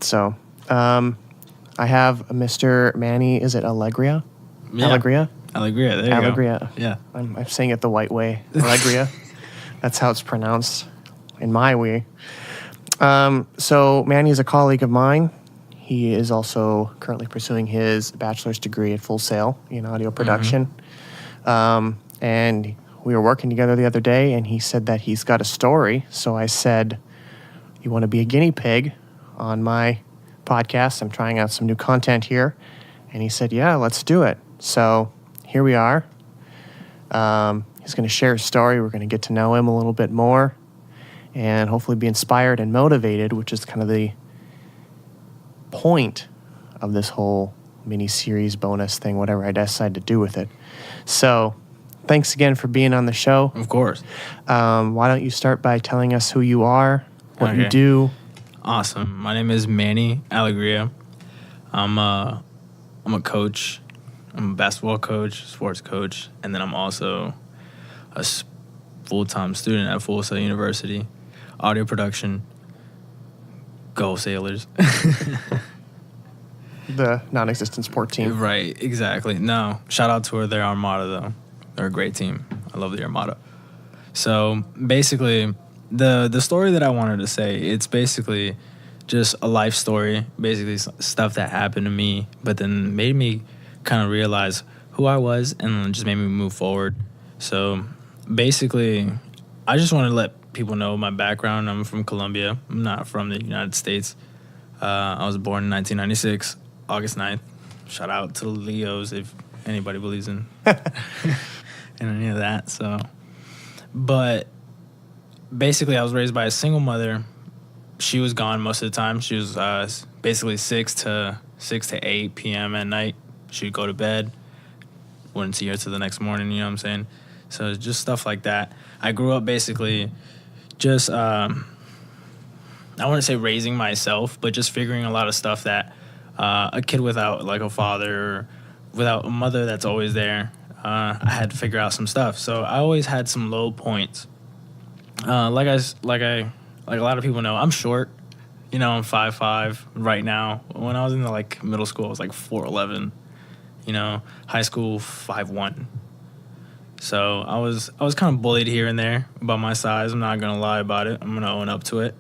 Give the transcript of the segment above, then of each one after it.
So, I have Mr. Manny, is it Alegria? Yeah. Alegria? Alegria, there you Alegria. go. Yeah. I'm saying it the white way. Alegria. That's how it's pronounced in my way. So Manny is a colleague of mine. He is also currently pursuing his bachelor's degree at Full Sail in audio production. And we were working together the other day, and he said that he's got a story. So I said, you want to be a guinea pig on my podcast? I'm trying out some new content here. And he said, yeah, let's do it. So here we are. He's going to share his story. We're going to get to know him a little bit more and hopefully be inspired and motivated, which is kind of the point of this whole mini-series bonus thing, whatever I decide to do with it. So thanks again for being on the show. Of course. Why don't you start by telling us who you are, what you do? Awesome. My name is Manny Alegria. I'm a coach. I'm a basketball coach, sports coach, and then I'm also a full-time student at Full Sail University, audio production. Go Sailors. The non-existent sport team. Right, exactly. No, shout out to their Armada, though. They're a great team. I love the Armada. So basically, the story that I wanted to say, it's basically just a life story, basically stuff that happened to me, but then made me kind of realize who I was and just made me move forward. So basically, I just want to let people know my background. I'm from Colombia. I'm not from the United States. I was born in 1996, August 9th. Shout out to the Leos if anybody believes in any of that. So, but basically, I was raised by a single mother. She was gone most of the time. She was basically 6 to 8 p.m. at night. She'd go to bed. Wouldn't see her till the next morning, you know what I'm saying? So just stuff like that. I grew up basically just, I wouldn't say raising myself, but just figuring a lot of stuff that a kid without like a father or without a mother that's always there, I had to figure out some stuff. So I always had some low points. Like a lot of people know, I'm short. You know, I'm 5'5" right now. When I was in the middle school, I was 4'11". You know, high school 5'1". So I was kind of bullied here and there about my size. I'm not gonna lie about it. I'm gonna own up to it.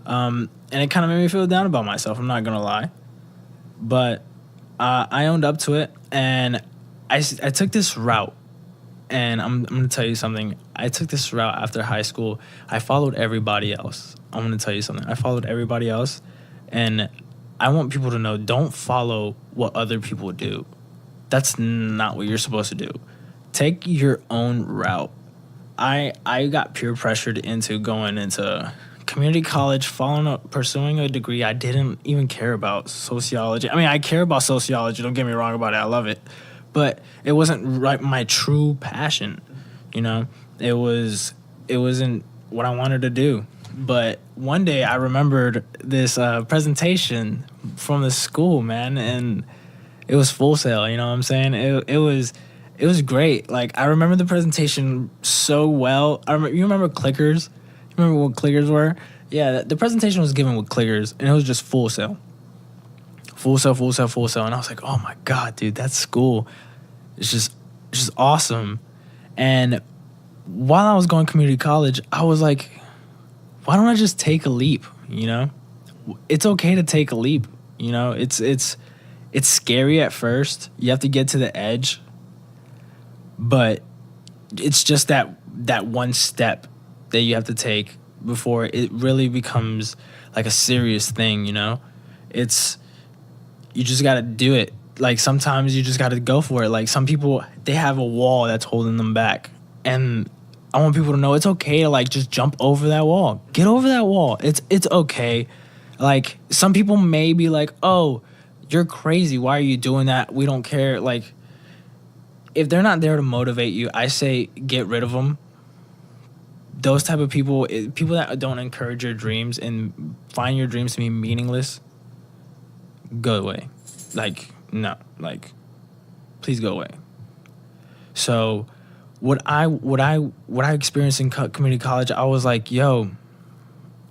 And it kind of made me feel down about myself. I'm not gonna lie, but I owned up to it, and I took this route. And I'm gonna tell you something. I took this route after high school. I followed everybody else. I'm gonna tell you something. I followed everybody else, and I want people to know: don't follow what other people do. That's not what you're supposed to do. Take your own route. I got peer pressured into going into community college, pursuing a degree I didn't even care about, sociology. I mean, I care about sociology. Don't get me wrong about it. I love it. But it wasn't my true passion, you know? It wasn't what I wanted to do. But one day I remembered this presentation from the school, man, and it was Full Sail, you know what I'm saying? It was great. I remember the presentation so well. You remember clickers? You remember what clickers were? Yeah, the presentation was given with clickers, and it was just Full Sail. Full Sail, Full Sail, Full Sail. And I was like, oh my God, dude, that's school. It's just awesome. And while I was going to community college, I was like, why don't I just take a leap, you know? It's okay to take a leap, you know? It's scary at first. You have to get to the edge. But it's just that one step that you have to take before it really becomes like a serious thing, you know? You just got to do it. Sometimes you just got to go for it. Some people, they have a wall that's holding them back. And I want people to know it's okay to just jump over that wall. Get over that wall. It's okay. Some people may be like, oh, you're crazy. Why are you doing that? We don't care. If they're not there to motivate you, I say get rid of them. Those type of people that don't encourage your dreams and find your dreams to be meaningless, go away. No. Please go away. So what I experienced in community college, I was like, yo,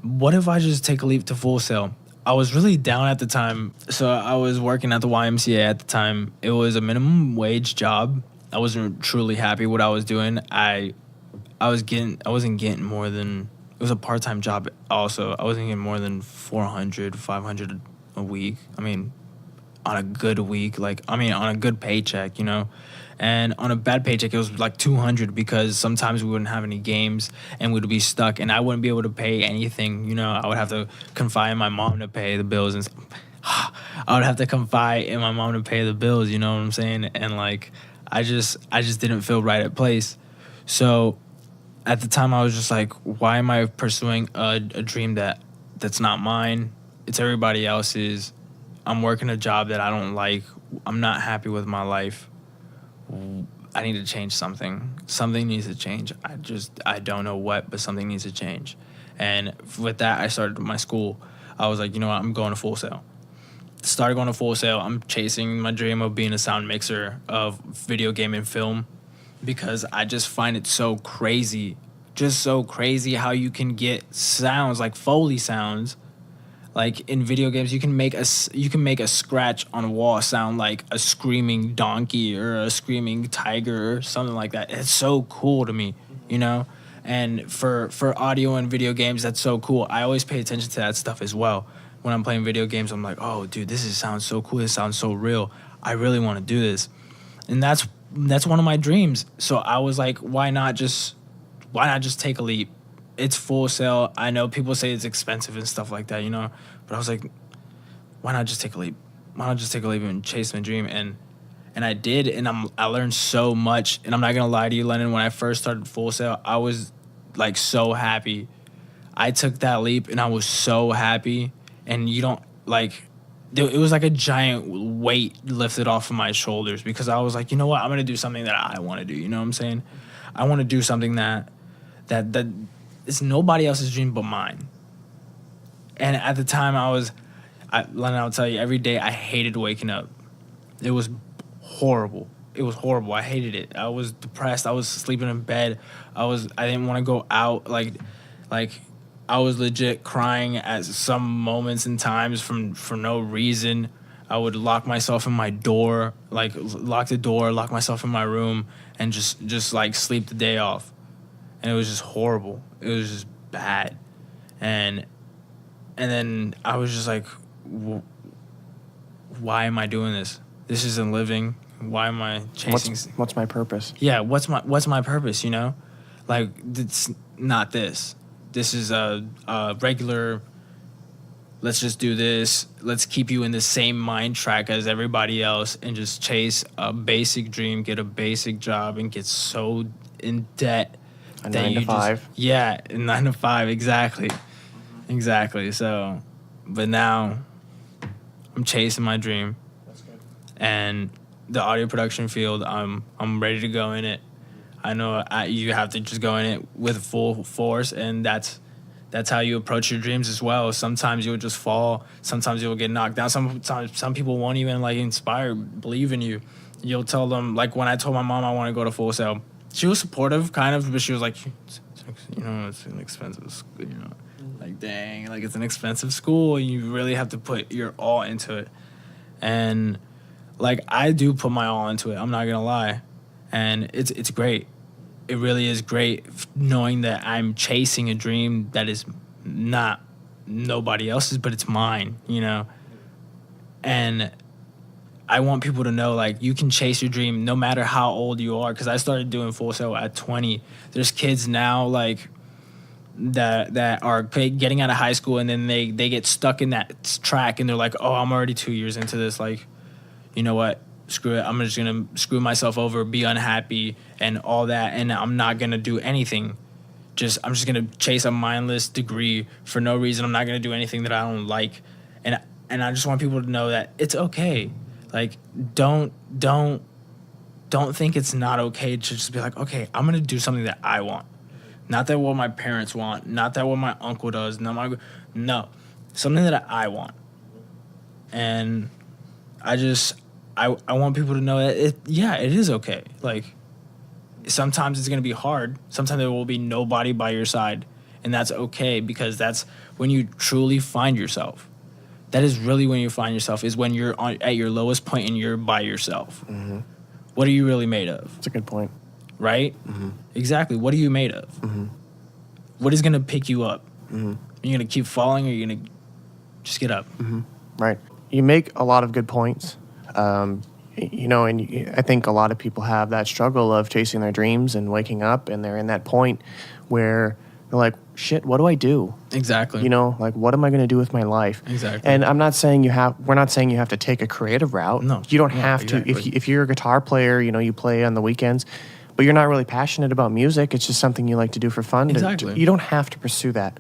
what if I just take a leap to Full Sail? I was really down at the time. So I was working at the YMCA at the time. It was a minimum wage job. I wasn't truly happy what I was doing. I wasn't getting more than, it was a part-time job also. I wasn't getting more than 400, 500 a week. I mean, on a good week, on a good paycheck, you know? And on a bad paycheck, it was like 200 because sometimes we wouldn't have any games and we'd be stuck and I wouldn't be able to pay anything, you know? I would have to confide in my mom to pay the bills and I would have to confide in my mom to pay the bills, you know what I'm saying? And like, I just didn't feel right at place. So at the time I was just like, why am I pursuing a dream that's not mine? It's everybody else's. I'm working a job that I don't like. I'm not happy with my life. I need to change something. Something needs to change. I don't know what, but something needs to change. And with that, I started my school. I was like, you know what, I'm going to Full Sail. Started going to Full Sail. I'm chasing my dream of being a sound mixer of video game and film because I just find it so crazy. Just so crazy how you can get sounds like Foley sounds. Like in video games, you can make a scratch on a wall sound like a screaming donkey or a screaming tiger or something like that. It's so cool to me, you know. And for audio and video games, that's so cool. I always pay attention to that stuff as well. When I'm playing video games, I'm like, oh, dude, sounds so cool. This sounds so real. I really want to do this, and that's one of my dreams. So I was like, why not just take a leap? It's Full Sail. I know people say it's expensive and stuff like that, you know, but I was like, why not just take a leap? Why not just take a leap and chase my dream? And I did, and I learned so much. And I'm not gonna lie to you, Lennon. When I first started Full Sail, I was like so happy. I took that leap, and I was so happy. And you don't like, it was like a giant weight lifted off of my shoulders because I was like, you know what? I'm gonna do something that I want to do. You know what I'm saying? I want to do something that it's nobody else's dream but mine. And at the time, Lennon, I'll tell you, every day I hated waking up. It was horrible. It was horrible. I hated it. I was depressed. I was sleeping in bed. I didn't want to go out. Like I was legit crying at some moments and times for no reason. I would lock myself in my door, like lock the door, lock myself in my room, and just like sleep the day off. And it was just horrible. It was just bad. And then I was just like, why am I doing this? This isn't living. Why am I chasing? What's my purpose? Yeah, what's my purpose, you know? Like, it's not this. This is a regular, let's just do this. Let's keep you in the same mind track as everybody else and just chase a basic dream, get a basic job, and get so in debt. A 9 to 5. Yeah, 9 to 5, exactly. Exactly. So, but now I'm chasing my dream. That's good. And the audio production field, I'm ready to go in it. I know you have to just go in it with full force, and that's how you approach your dreams as well. Sometimes you'll just fall. Sometimes you'll get knocked down. Sometimes some people won't even like inspire, believe in you. You'll tell them, like when I told my mom I want to go to Full Sail, she was supportive, kind of, but she was like, you know, it's an expensive school, you know. Like, dang, like it's an expensive school. You really have to put your all into it. And like I do put my all into it. I'm not gonna lie. And it's great. It really is great knowing that I'm chasing a dream that is not nobody else's, but it's mine, you know? And I want people to know, like, you can chase your dream no matter how old you are. Because I started doing Full Sail at 20. There's kids now, like, that are getting out of high school, and then they get stuck in that track, and they're like, oh, I'm already 2 years into this. Like, you know what? Screw it. I'm just going to screw myself over, be unhappy, and all that, and I'm not going to do anything. I'm just going to chase a mindless degree for no reason. I'm not going to do anything that I don't like. And I just want people to know that it's okay. Like, don't think it's not okay to just be like, okay, I'm going to do something that I want. Not that what my parents want, not that what my uncle does, no, something that I want. And I want people to know that it is okay. Like, sometimes it's going to be hard. Sometimes there will be nobody by your side, and that's okay, because that's when you truly find yourself. that is really when you find yourself, is when you're at your lowest point and you're by yourself. Mm-hmm. What are you really made of? That's a good point. Right? Mm-hmm. Exactly. What are you made of? Mm-hmm. What is going to pick you up? Mm-hmm. Are you going to keep falling, or are you going to just get up? Mm-hmm. Right. You make a lot of good points. You know, and I think a lot of people have that struggle of chasing their dreams and waking up, and they're in that point where they're like, shit, what do I do? Exactly. You know, like, what am I going to do with my life? Exactly. And we're not saying you have to take a creative route. No. You don't No, have exactly. to. If you're a guitar player, you know, you play on the weekends, but you're not really passionate about music. It's just something you like to do for fun. Exactly. You don't have to pursue that.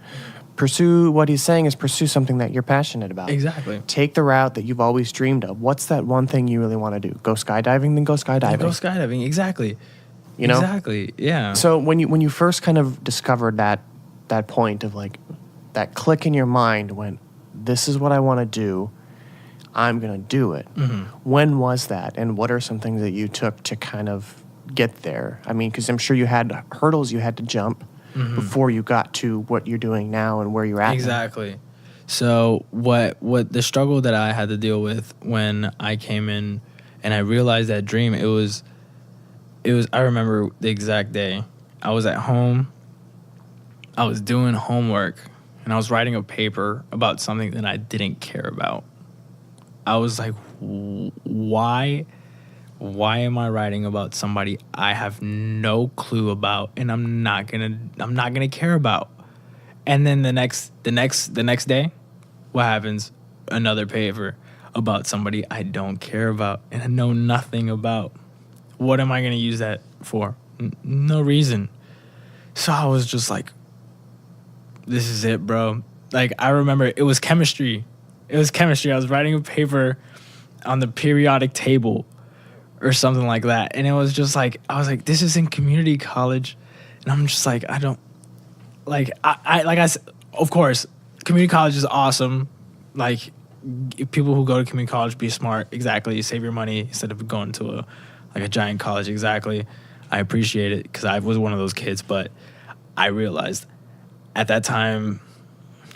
What he's saying is pursue something that you're passionate about. Exactly. Take the route that you've always dreamed of. What's that one thing you really want to do? Go skydiving, then go skydiving. Go skydiving. Exactly. You know? Exactly. Yeah. So when you first kind of discovered that point of like that click in your mind when this is what I want to do, I'm going to do it. Mm-hmm. When was that? And what are some things that you took to kind of get there? I mean, because I'm sure you had hurdles you had to jump before you got to what you're doing now and where you're at. Exactly. So what the struggle that I had to deal with when I came in and I realized that dream, it was I remember the exact day. I was at home, I was doing homework, and I was writing a paper about something that I didn't care about. I was like, why am I writing about somebody I have no clue about and I'm not gonna care about? And then the next day, what happens? Another paper about somebody I don't care about and I know nothing about. What am I gonna use that for? No reason. So I was just like, this is it, bro. Like, I remember it was chemistry. I was writing a paper on the periodic table or something like that. And it was just like, I was like, this is in community college. And I'm just like, I don't, like, I said, of course, community college is awesome. Like, people who go to community college, be smart. Exactly. You save your money instead of going to a giant college. Exactly. I appreciate it because I was one of those kids. But I realized at that time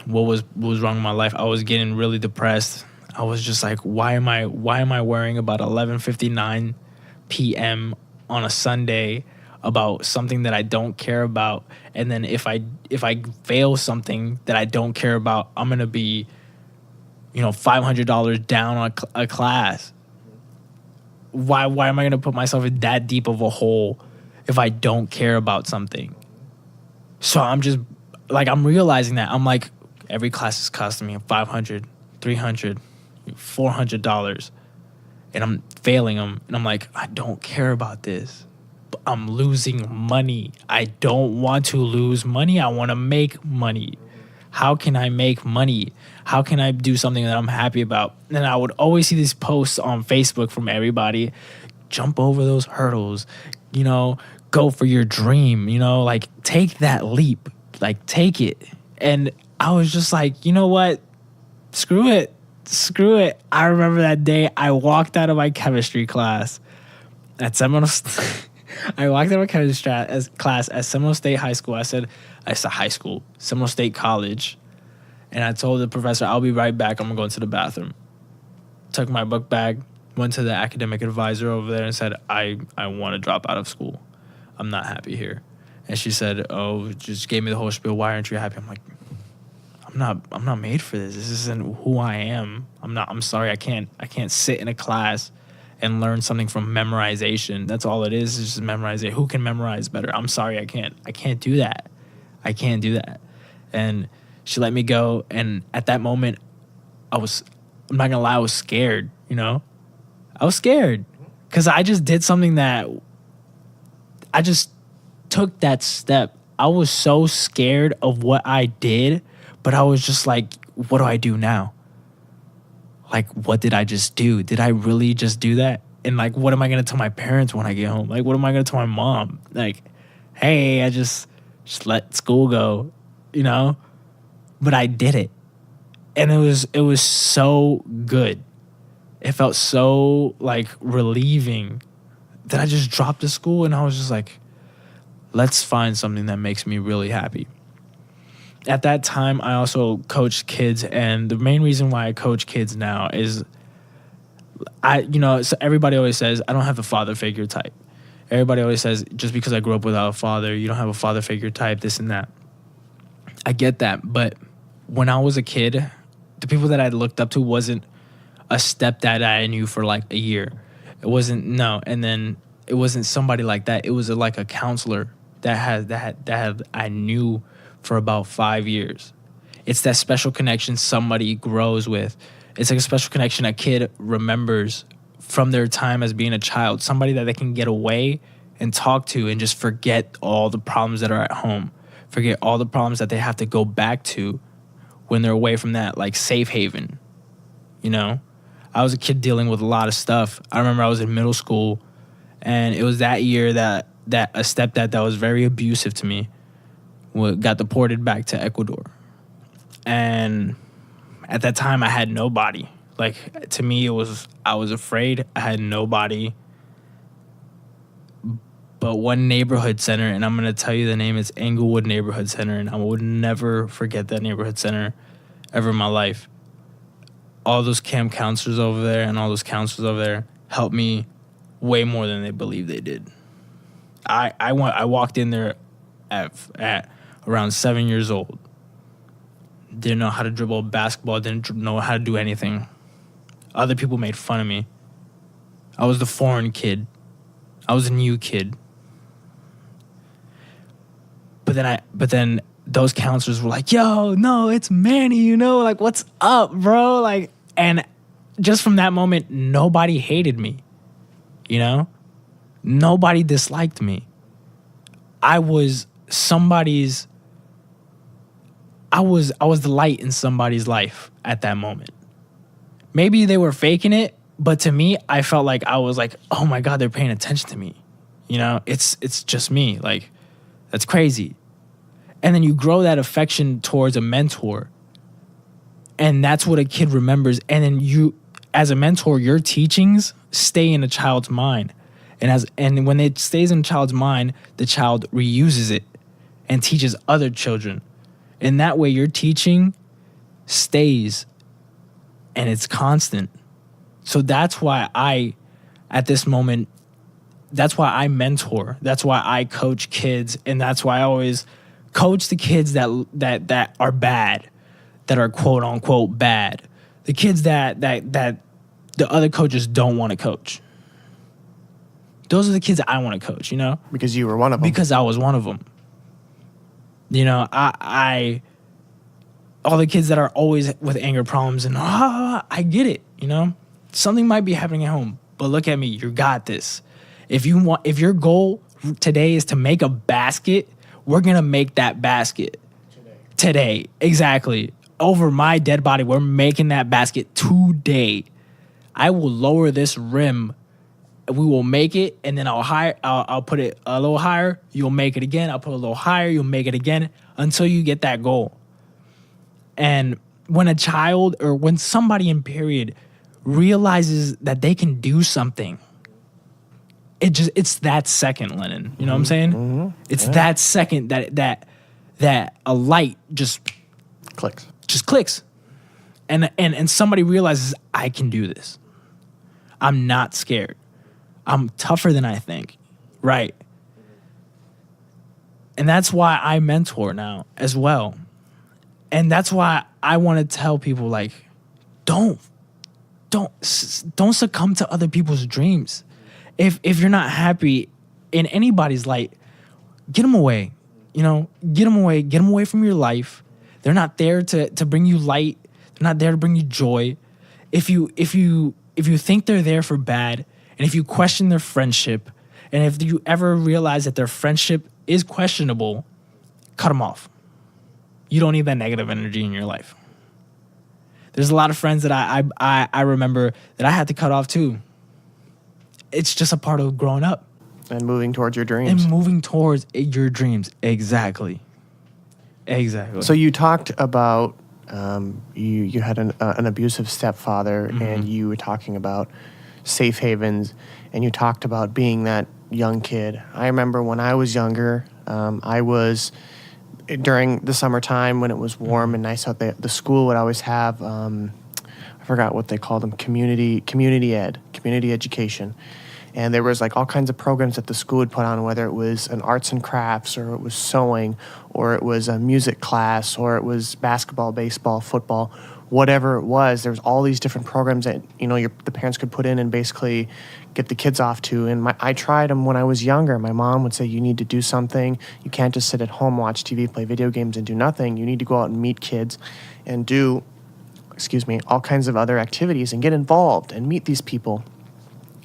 what was wrong in my life. I was getting really depressed. I was just like, why am I worrying about 11:59 p.m. on a Sunday about something that I don't care about? And then if I fail something that I don't care about, I'm gonna be, $500 down on a class. Why am I gonna put myself in that deep of a hole if I don't care about something? So I'm just like, I'm realizing that. I'm like, every class is costing me $500, $300, $400, and I'm failing them. And I'm like, I don't care about this, but I'm losing money. I don't want to lose money. I want to make money. How can I make money? How can I do something that I'm happy about? And I would always see these posts on Facebook from everybody, jump over those hurdles, go for your dream, like, take that leap, like, take it. And I was just like, you know what? Screw it. I remember that day I walked out of my chemistry class at Seminole. I walked out of my chemistry class at Seminole State High School. I said high school, Seminole State College. And I told the professor, I'll be right back. I'm going to go into the bathroom. Took my book bag, went to the academic advisor over there and said, I want to drop out of school. I'm not happy here. And she said, just gave me the whole spiel. Why aren't you happy? I'm like, I'm not made for this. This isn't who I am. I'm sorry. I can't sit in a class and learn something from memorization. That's all it is just memorization. Who can memorize better? I'm sorry. I can't do that. I can't do that. And she let me go. And at that moment, I'm not gonna lie, I was scared, I was scared because I just did something that I just took that step. I was so scared of what I did, but I was just like, what do I do now? Like, what did I just do? Did I really just do that? And like, what am I going to tell my parents when I get home? Like, what am I going to tell my mom? Like, hey, I just let school go, But I did it. And it was so good. It felt so like relieving that I just dropped the school and I was just like, let's find something that makes me really happy. at that time, I also coached kids, and the main reason why I coach kids now is so everybody always says I don't have a father figure type. Everybody always says just because I grew up without a father, you don't have a father figure type, this and that. I get that, but when I was a kid, the people that I looked up to wasn't a stepdad I knew for like a year. It wasn't and then it wasn't somebody like that. It was like a counselor that I knew for about 5 years. It's that special connection somebody grows with. It's like a special connection a kid remembers from their time as being a child. Somebody that they can get away and talk to and just forget all the problems that are at home. Forget all the problems that they have to go back to when they're away from that, like, safe haven. You know? I was a kid dealing with a lot of stuff. I remember I was in middle school, and it was that year that a stepdad that was very abusive to me got deported back to Ecuador. And at that time, I had nobody. Like, to me, I was afraid. I had nobody but one neighborhood center, and I'm going to tell you the name. It's Englewood Neighborhood Center, and I would never forget that neighborhood center ever in my life. All those camp counselors over there and all those counselors over there helped me way more than they believed they did. I walked in there at around 7 years old. Didn't know how to dribble a basketball, didn't know how to do anything. Other people made fun of me. I was the foreign kid. I was a new kid. But then those counselors were like, yo, no, it's Manny, like, what's up, bro? Like, and just from that moment, nobody hated me, Nobody disliked me. I was the light in somebody's life at that moment. Maybe they were faking it, but to me, I felt like I was like, oh my God, they're paying attention to me. It's just me. Like, that's crazy. And then you grow that affection towards a mentor. And that's what a kid remembers. And then you, as a mentor, your teachings stay in a child's mind. And when it stays in a child's mind, the child reuses it and teaches other children. And that way your teaching stays and it's constant. So that's why at this moment, that's why I mentor. That's why I coach kids. And that's why I always coach the kids that are bad, that are quote unquote bad. The kids that the other coaches don't want to coach. Those are the kids that I want to coach, Because you were one of them. Because I was one of them. I all the kids that are always with anger problems and I get it, Something might be happening at home, but look at me, you got this. If your goal today is to make a basket, we're going to make that basket today. Exactly. Over my dead body, we're making that basket today. I will lower this rim. We will make it, and then I'll put it a little higher. You'll make it again. I'll put it a little higher. You'll make it again until you get that goal. And when a child or when somebody in period realizes that they can do something, it's that second, Lennon. You know what I'm saying? Mm-hmm. It's that second that a light just clicks. And somebody realizes, I can do this. I'm not scared. I'm tougher than I think. Right. And that's why I mentor now as well. And that's why I want to tell people, like, don't succumb to other people's dreams. If you're not happy in anybody's light, get them away. Get them away. Get them away from your life. They're not there to bring you light. They're not there to bring you joy. If you think they're there for bad, and if you question their friendship, and if you ever realize that their friendship is questionable, cut them off. You don't need that negative energy in your life. There's a lot of friends that I remember that I had to cut off too. It's just a part of growing up. And moving towards your dreams. Exactly. So you talked about you had an abusive stepfather, Mm-hmm. and you were talking about safe havens, and you talked about being that young kid. I remember when I was younger, I was during the summertime when it was warm and nice out there, the school would always have, I forgot what they called them, community education. And there was like all kinds of programs that the school would put on, whether it was an arts and crafts or it was sewing or it was a music class or it was basketball, baseball, football, whatever it was. There was all these different programs that, the parents could put in and basically get the kids off to. And I tried them when I was younger. My mom would say, you need to do something. You can't just sit at home, watch TV, play video games, and do nothing. You need to go out and meet kids and do, all kinds of other activities and get involved and meet these people.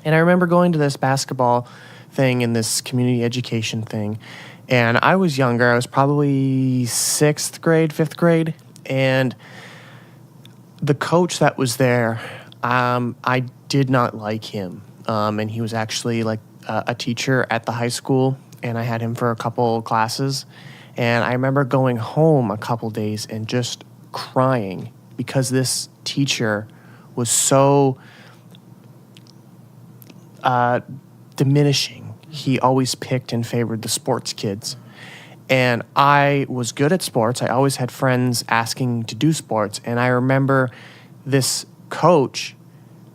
And I remember going to this basketball thing and this community education thing. And I was younger. I was probably 6th grade, 5th grade. And the coach that was there, I did not like him. And he was actually like a teacher at the high school. And I had him for a couple classes. And I remember going home a couple days and just crying because this teacher was so diminishing. He always picked and favored the sports kids. And I was good at sports. I always had friends asking to do sports. And I remember this coach,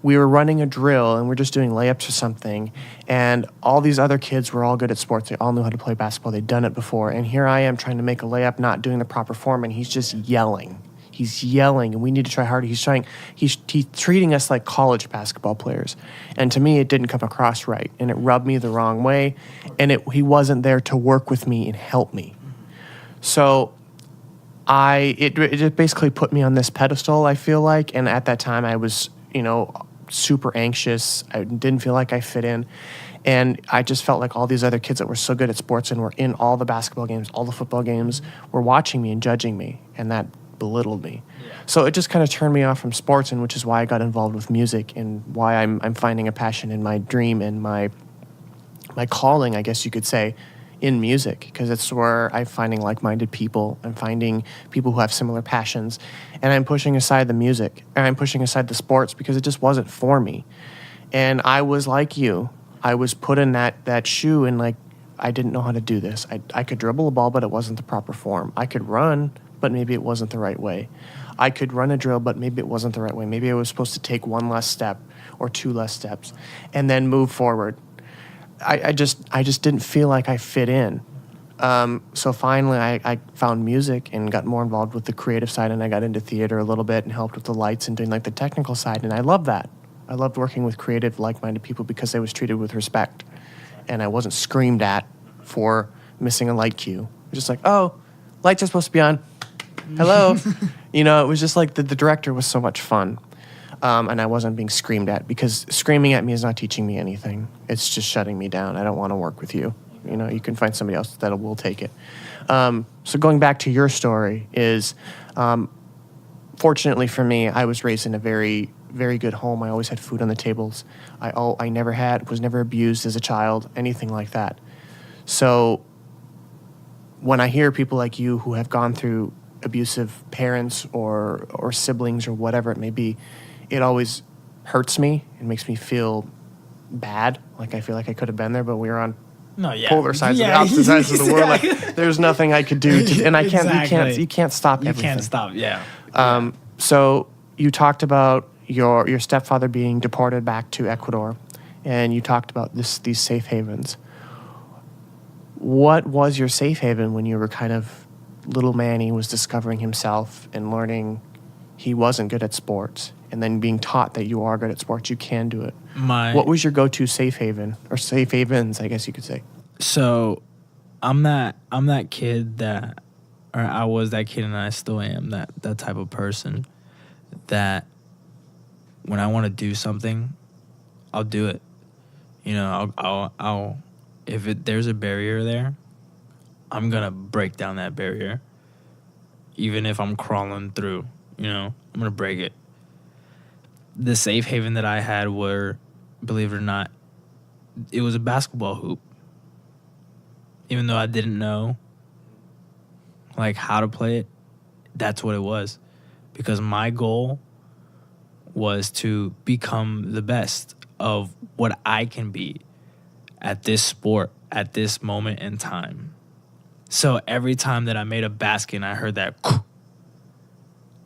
we were running a drill and we're just doing layups or something. And all these other kids were all good at sports. They all knew how to play basketball. They'd done it before. And here I am trying to make a layup, not doing the proper form. And he's just yelling. He's yelling, and we need to try harder. He's treating us like college basketball players. And to me, it didn't come across right, and it rubbed me the wrong way, and he wasn't there to work with me and help me. So it just basically put me on this pedestal, I feel like, and at that time I was, super anxious. I didn't feel like I fit in, and I just felt like all these other kids that were so good at sports and were in all the basketball games, all the football games, were watching me and judging me, and that belittled me. Yeah. So it just kind of turned me off from sports, and which is why I got involved with music and why I'm finding a passion in my dream and my calling, I guess you could say, in music, because it's where I'm finding like-minded people. I'm finding people who have similar passions, and I'm pushing aside the music and I'm pushing aside the sports because it just wasn't for me. And I was like you. I was put in that shoe, and like I didn't know how to do this. I could dribble a ball, but it wasn't the proper form. I could run, but maybe it wasn't the right way. I could run a drill, but maybe it wasn't the right way. Maybe I was supposed to take one less step or 2 less steps and then move forward. I just didn't feel like I fit in. So finally I found music and got more involved with the creative side, and I got into theater a little bit and helped with the lights and doing like the technical side, and I loved that. I loved working with creative, like-minded people because I was treated with respect, and I wasn't screamed at for missing a light cue. Just like, oh, lights are supposed to be on. Hello. It was just like the director was so much fun. And I wasn't being screamed at, because screaming at me is not teaching me anything. It's just shutting me down. I don't want to work with you. You can find somebody else that will take it. So going back to your story is, fortunately for me, I was raised in a very, very good home. I always had food on the tables. I was never abused as a child, anything like that. So when I hear people like you who have gone through abusive parents or siblings or whatever it may be, it always hurts me. It makes me feel bad. Like I feel like I could have been there, but we were on polar sides of the opposite sides of the world. Like there's nothing I could do, and I can't. Exactly. You can't stop everything. You can't stop. Yeah. So you talked about your stepfather being deported back to Ecuador, and you talked about these safe havens. What was your safe haven when you were kind of little Manny was discovering himself and learning he wasn't good at sports, and then being taught that you are good at sports, you can do it? What was your go-to safe haven, or safe havens, I guess you could say? So I'm that kid that, or I was that kid, and I still am that type of person that when I want to do something, I'll do it. I'll if there's a barrier there, I'm gonna break down that barrier. Even if I'm crawling through, I'm gonna break it. The safe haven that I had were, believe it or not, it was a basketball hoop. Even though I didn't know like how to play it, that's what it was. Because my goal was to become the best of what I can be at this sport, at this moment in time. So every time that I made a basket and I heard that,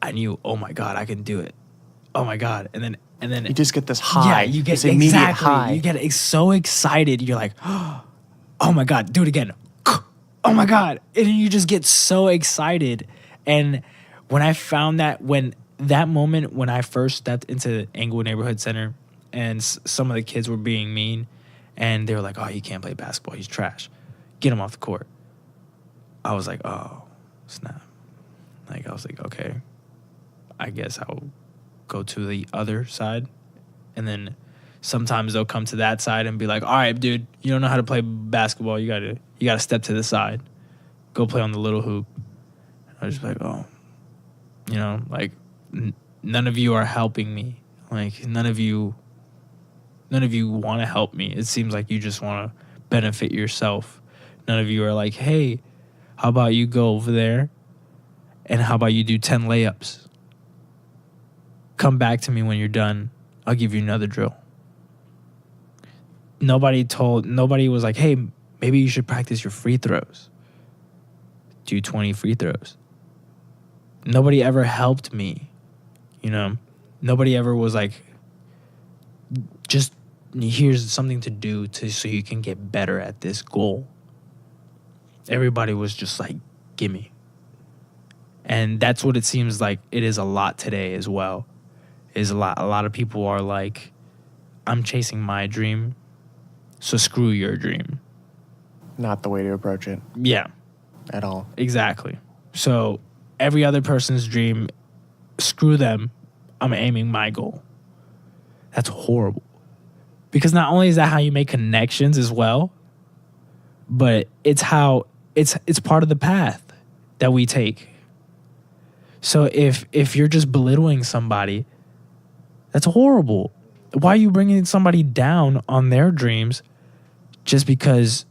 I knew, oh my God, I can do it. Oh my God. And then You just get this high. Yeah, you get this immediate exactly. high. You get so excited. You're like, oh my God, do it again. Oh my God. And you just get so excited. And when I found when I first stepped into Englewood Neighborhood Center and some of the kids were being mean and they were like, oh, he can't play basketball. He's trash. Get him off the court. I was like, oh, snap. Like, I was like, okay, I guess I'll go to the other side. And then sometimes they'll come to that side and be like, all right, dude, you don't know how to play basketball. You gotta step to the side. Go play on the little hoop. I was just like, oh, like none of you are helping me. Like none of you want to help me. It seems like you just want to benefit yourself. None of you are like, hey, how about you go over there and how about you do 10 layups? Come back to me when you're done. I'll give you another drill. Nobody was like, hey, maybe you should practice your free throws. Do 20 free throws. Nobody ever helped me, Nobody ever was like, just here's something to do so you can get better at this goal. Everybody was just like, gimme. And that's what it seems like it is a lot today as well. A lot of people are like, I'm chasing my dream, so screw your dream. Not the way to approach it. Yeah. At all. Exactly. So every other person's dream, screw them, I'm aiming my goal. That's horrible. Because not only is that how you make connections as well, but it's part of the path that we take. So if you're just belittling somebody, that's horrible. Why are you bringing somebody down on their dreams just because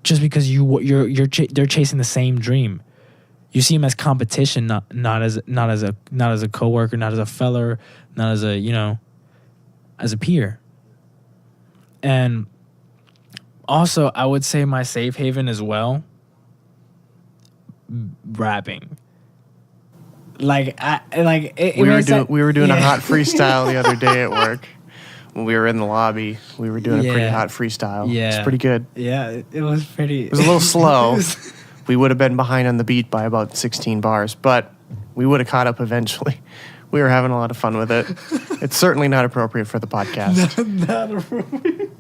they're chasing the same dream? You see them as competition, not as a coworker, not as a feller, not as as a peer. And also, I would say my safe haven as well, rapping. We were doing a hot freestyle the other day at work. When we were in the lobby, we were doing a pretty hot freestyle. Yeah. It's pretty good. Yeah, it was pretty. It was a little slow. We would have been behind on the beat by about 16 bars, but we would have caught up eventually. We were having a lot of fun with it. It's certainly not appropriate for the podcast. Not appropriate.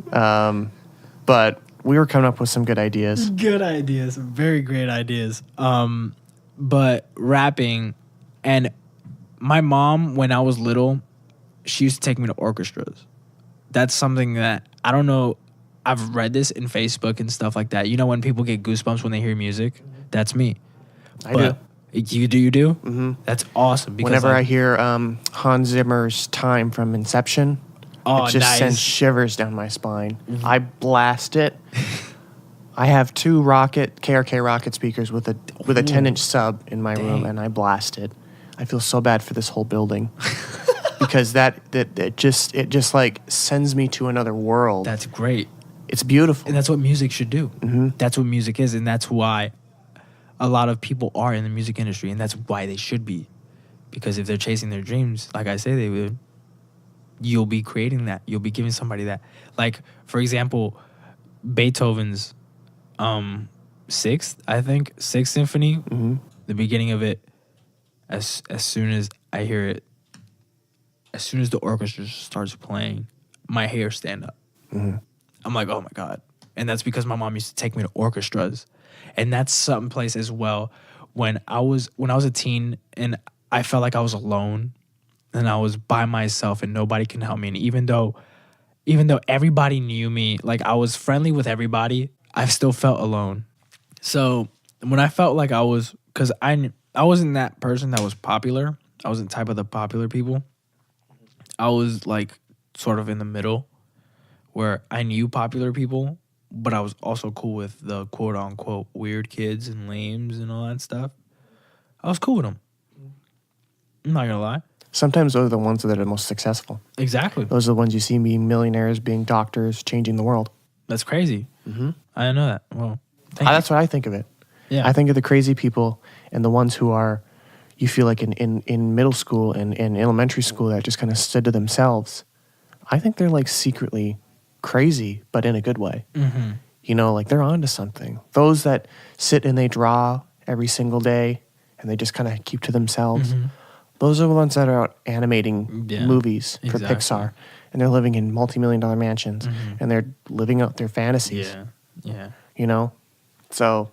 But we were coming up with some good ideas. Good ideas. Very great ideas. But rapping, and my mom, when I was little, she used to take me to orchestras. That's something that, I don't know, I've read this in Facebook and stuff like that. When people get goosebumps when they hear music? That's me. I do. You do? Mm-hmm. That's awesome. Because whenever I hear Hans Zimmer's Time from Inception, it just sends shivers down my spine. Mm-hmm. I blast it. I have two KRK Rocket speakers with a 10-inch sub in my room, and I blast it. I feel so bad for this whole building because it just like sends me to another world. That's great. It's beautiful. And that's what music should do. Mm-hmm. That's what music is, and that's why a lot of people are in the music industry, and that's why they should be. Because if they're chasing their dreams, like I say they would, you'll be creating that. You'll be giving somebody that. Like, for example, Beethoven's Sixth Symphony, mm-hmm. the beginning of it, as soon as I hear it, as soon as the orchestra starts playing, my hair stand up. Mm-hmm. I'm like, oh my God. And that's because my mom used to take me to orchestras. And that's some place as well. When I was a teen and I felt like I was alone and I was by myself and nobody can help me. And even though everybody knew me, like I was friendly with everybody, I still felt alone. So when I felt like because I wasn't that person that was popular. I wasn't type of the popular people. I was like sort of in the middle where I knew popular people, but I was also cool with the quote unquote weird kids and lames and all that stuff. I was cool with them. I'm not gonna lie. Sometimes those are the ones that are the most successful. Exactly. Those are the ones you see being millionaires, being doctors, changing the world. That's crazy. Mm-hmm. I didn't know that. Well, That's what I think of it. Yeah. I think of the crazy people and the ones who are, you feel like in middle school and in elementary school that just kind of stood to themselves. I think they're like secretly crazy, but in a good way. Mm-hmm. You know, like they're onto something. Those that sit and they draw every single day and they just kind of keep to themselves. Mm-hmm. Those are the ones that are out animating movies for exactly. Pixar. And they're living in multi-million-dollar mansions. Mm-hmm. And they're living out their fantasies. Yeah. You know? So,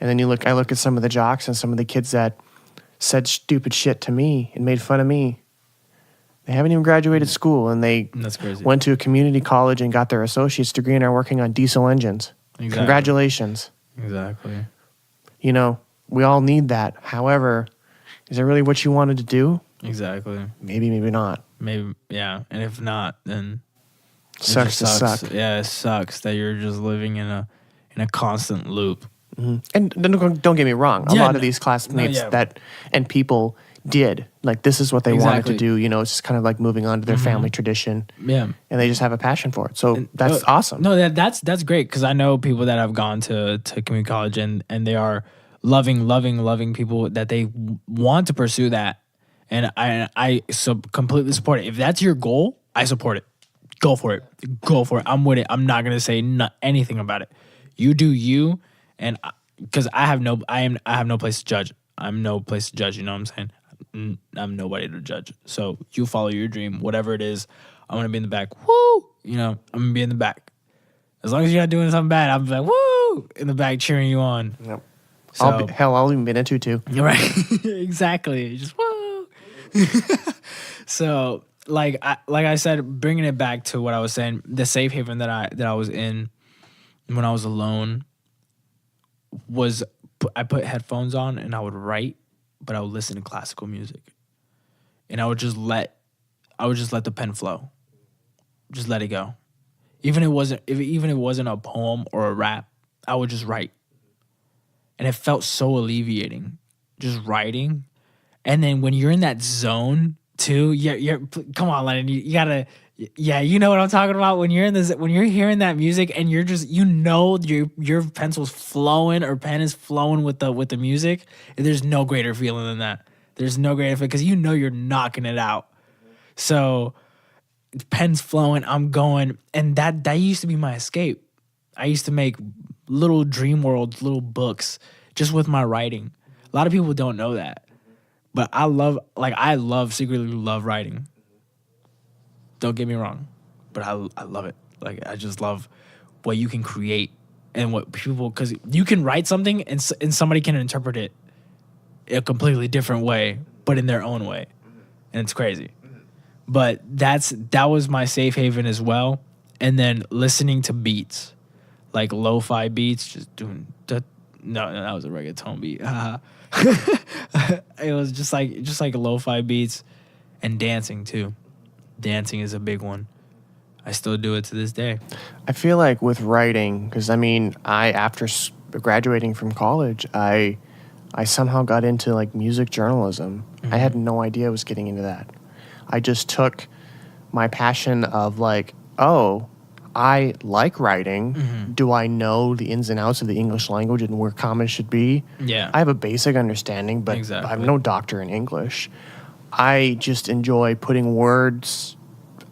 and then I look at some of the jocks and some of the kids that said stupid shit to me and made fun of me. They haven't even graduated school, and That's crazy. went to a community college and got their associate's degree and are working on diesel engines. Exactly. Congratulations. Exactly. You know, we all need that. However, is it really what you wanted to do? Exactly. Maybe, maybe not. Maybe, yeah. And if not, then Sucks to suck. Yeah, it sucks that you're just living in a constant loop. Mm-hmm. And don't get me wrong. A lot of these classmates and people did. Like, this is what they wanted to do. You know, it's just kind of like moving on to their family tradition. Yeah. And they just have a passion for it. So that's awesome. No, that's great, because I know people that have gone to community college and they are loving people that they want to pursue that. And I completely support it. If that's your goal, I support it. Go for it. I'm with it. I'm not going to say anything about it. You do you. And because I have no place to judge. I'm no place to judge. You know what I'm saying? I'm nobody to judge. So you follow your dream, whatever it is. I'm gonna be in the back. Woo! You know, I'm gonna be in the back. As long as you're not doing something bad, I'm like, woo! In the back cheering you on. Yep. So, I'll even be in it too. You're right. Exactly. Just woo. So like I said, bringing it back to what I was saying, the safe haven that I was in when I was alone was I put headphones on and I would write, but I would listen to classical music, and I would just let the pen flow, just let it go. Even if it wasn't a poem or a rap, I would just write, and it felt so alleviating, just writing. And then when you're in that zone too, you're come on, Lennon, you gotta. Yeah, you know what I'm talking about. When you're hearing that music and you're just, you know, your pencil's flowing or pen is flowing with the music. There's no greater feeling than that. There's no greater feeling, because you know you're knocking it out. So pen's flowing, I'm going, and that used to be my escape. I used to make little dream worlds, little books, just with my writing. A lot of people don't know that, but I secretly love writing. Don't get me wrong, but I love it. Like, I just love what you can create and what people, because you can write something and somebody can interpret it a completely different way, but in their own way, and it's crazy. But that was my safe haven as well. And then listening to beats, like lo-fi beats, just doing that. No, that was a reggaeton beat. It was just like lo-fi beats, and dancing too. Dancing is a big one. I still do it to this day. I feel like with writing, because I mean, after graduating from college, I somehow got into like music journalism. Mm-hmm. I had no idea I was getting into that. I just took my passion of like, oh, I like writing. Mm-hmm. Do I know the ins and outs of the English language and where commas should be? Yeah. I have a basic understanding, but exactly. I'm no doctor in English. I just enjoy putting words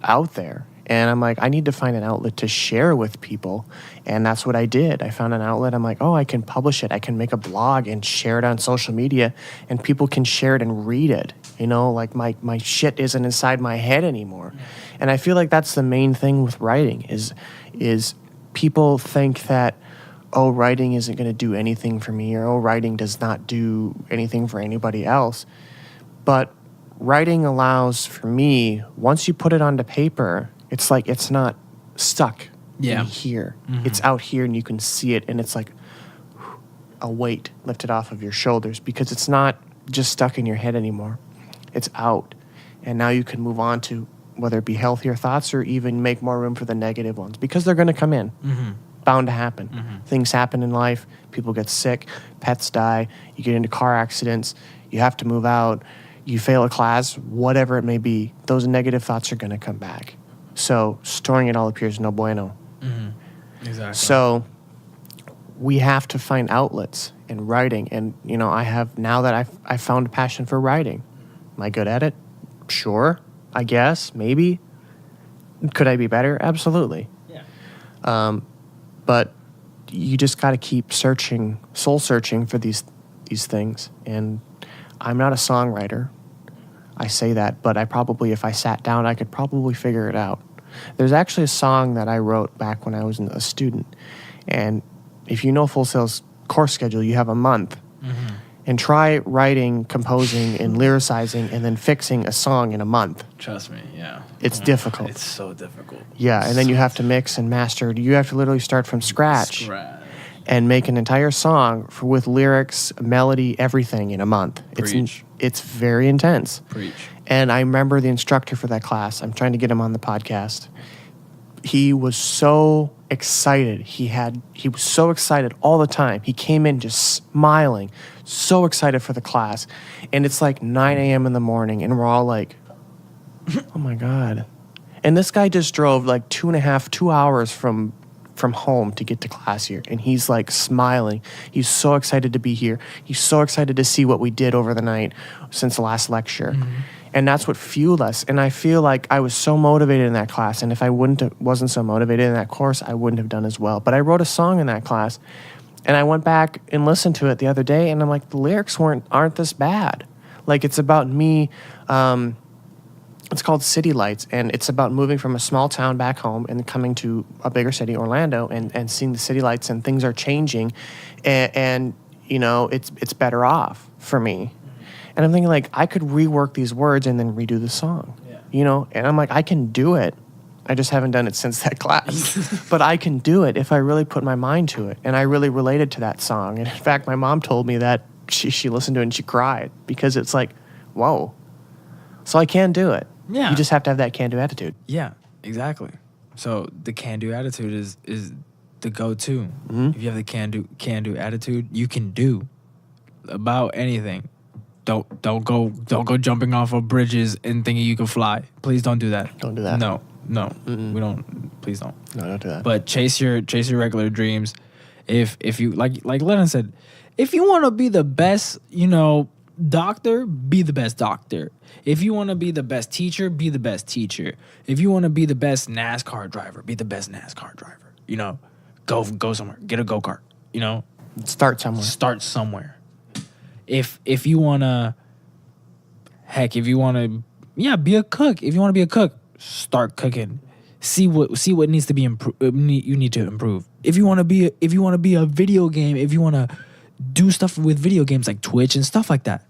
out there. And I'm like, I need to find an outlet to share with people. And that's what I did. I found an outlet. I'm like, oh, I can publish it. I can make a blog and share it on social media, and people can share it and read it. You know, like my shit isn't inside my head anymore. Yeah. And I feel like that's the main thing with writing is people think that, oh, writing isn't going to do anything for me, or oh, writing does not do anything for anybody else. But writing allows, for me, once you put it onto paper, it's like it's not stuck in here. Mm-hmm. It's out here and you can see it, and it's like a weight lifted off of your shoulders, because it's not just stuck in your head anymore. It's out. And now you can move on to whether it be healthier thoughts or even make more room for the negative ones, because they're going to come in. Mm-hmm. Bound to happen. Mm-hmm. Things happen in life. People get sick. Pets die. You get into car accidents. You have to move out. You fail a class, whatever it may be, those negative thoughts are going to come back. So storing it all up here is no bueno. Mm-hmm. Exactly. So we have to find outlets in writing. And, you know, now that I've found a passion for writing. Am I good at it? Sure, I guess, maybe. Could I be better? Absolutely. Yeah. But you just got to keep searching, soul searching for these things. And I'm not a songwriter. I say that, but if I sat down, I could probably figure it out. There's actually a song that I wrote back when I was a student. And if you know Full Sail's course schedule, you have a month. Mm-hmm. And try writing, composing, and lyricizing, and then fixing a song in a month. Trust me, yeah. It's difficult. It's so difficult. Yeah, and then you have to mix and master. You have to literally start from scratch. And make an entire song with lyrics, melody, everything in a month. Preach. It's very intense. Preach. And I remember the instructor for that class. I'm trying to get him on the podcast. He was so excited. He was so excited all the time. He came in just smiling, so excited for the class. And it's like 9 a.m. in the morning, and we're all like, oh my God. And this guy just drove like 2 hours from home to get to class here. And he's like smiling. He's so excited to be here. He's so excited to see what we did over the night since the last lecture. Mm-hmm. And that's what fueled us. And I feel like I was so motivated in that class. And if I wasn't so motivated in that course, I wouldn't have done as well. But I wrote a song in that class. And I went back and listened to it the other day. And I'm like, the lyrics aren't this bad. Like, it's about me. It's called City Lights. And it's about moving from a small town back home and coming to a bigger city, Orlando, and seeing the city lights, and things are changing. And you know, it's better off for me. And I'm thinking, like, I could rework these words and then redo the song, you know? And I'm like, I can do it. I just haven't done it since that class. But I can do it if I really put my mind to it. And I really related to that song. And in fact, my mom told me that she listened to it and she cried, because it's like, whoa. So I can do it. Yeah. You just have to have that can-do attitude. Yeah, exactly. So the can-do attitude is the go-to. Mm-hmm. If you have the can-do attitude, you can do about anything. Don't go jumping off of bridges and thinking you can fly. Please don't do that. Don't do that. No. We don't. Please don't. No, don't do that. But chase your regular dreams. If you like Lennon said, if you want to be the best, you know, doctor, be the best doctor. If you want to be the best teacher, be the best teacher. If you want to be the best NASCAR driver, be the best NASCAR driver. You know, go somewhere. Get a go-kart. You know, start somewhere. If you wanna, be a cook. If you wanna be a cook, start cooking. See what needs to be improved. You need to improve. If you wanna be a video game, if you wanna do stuff with video games like Twitch and stuff like that,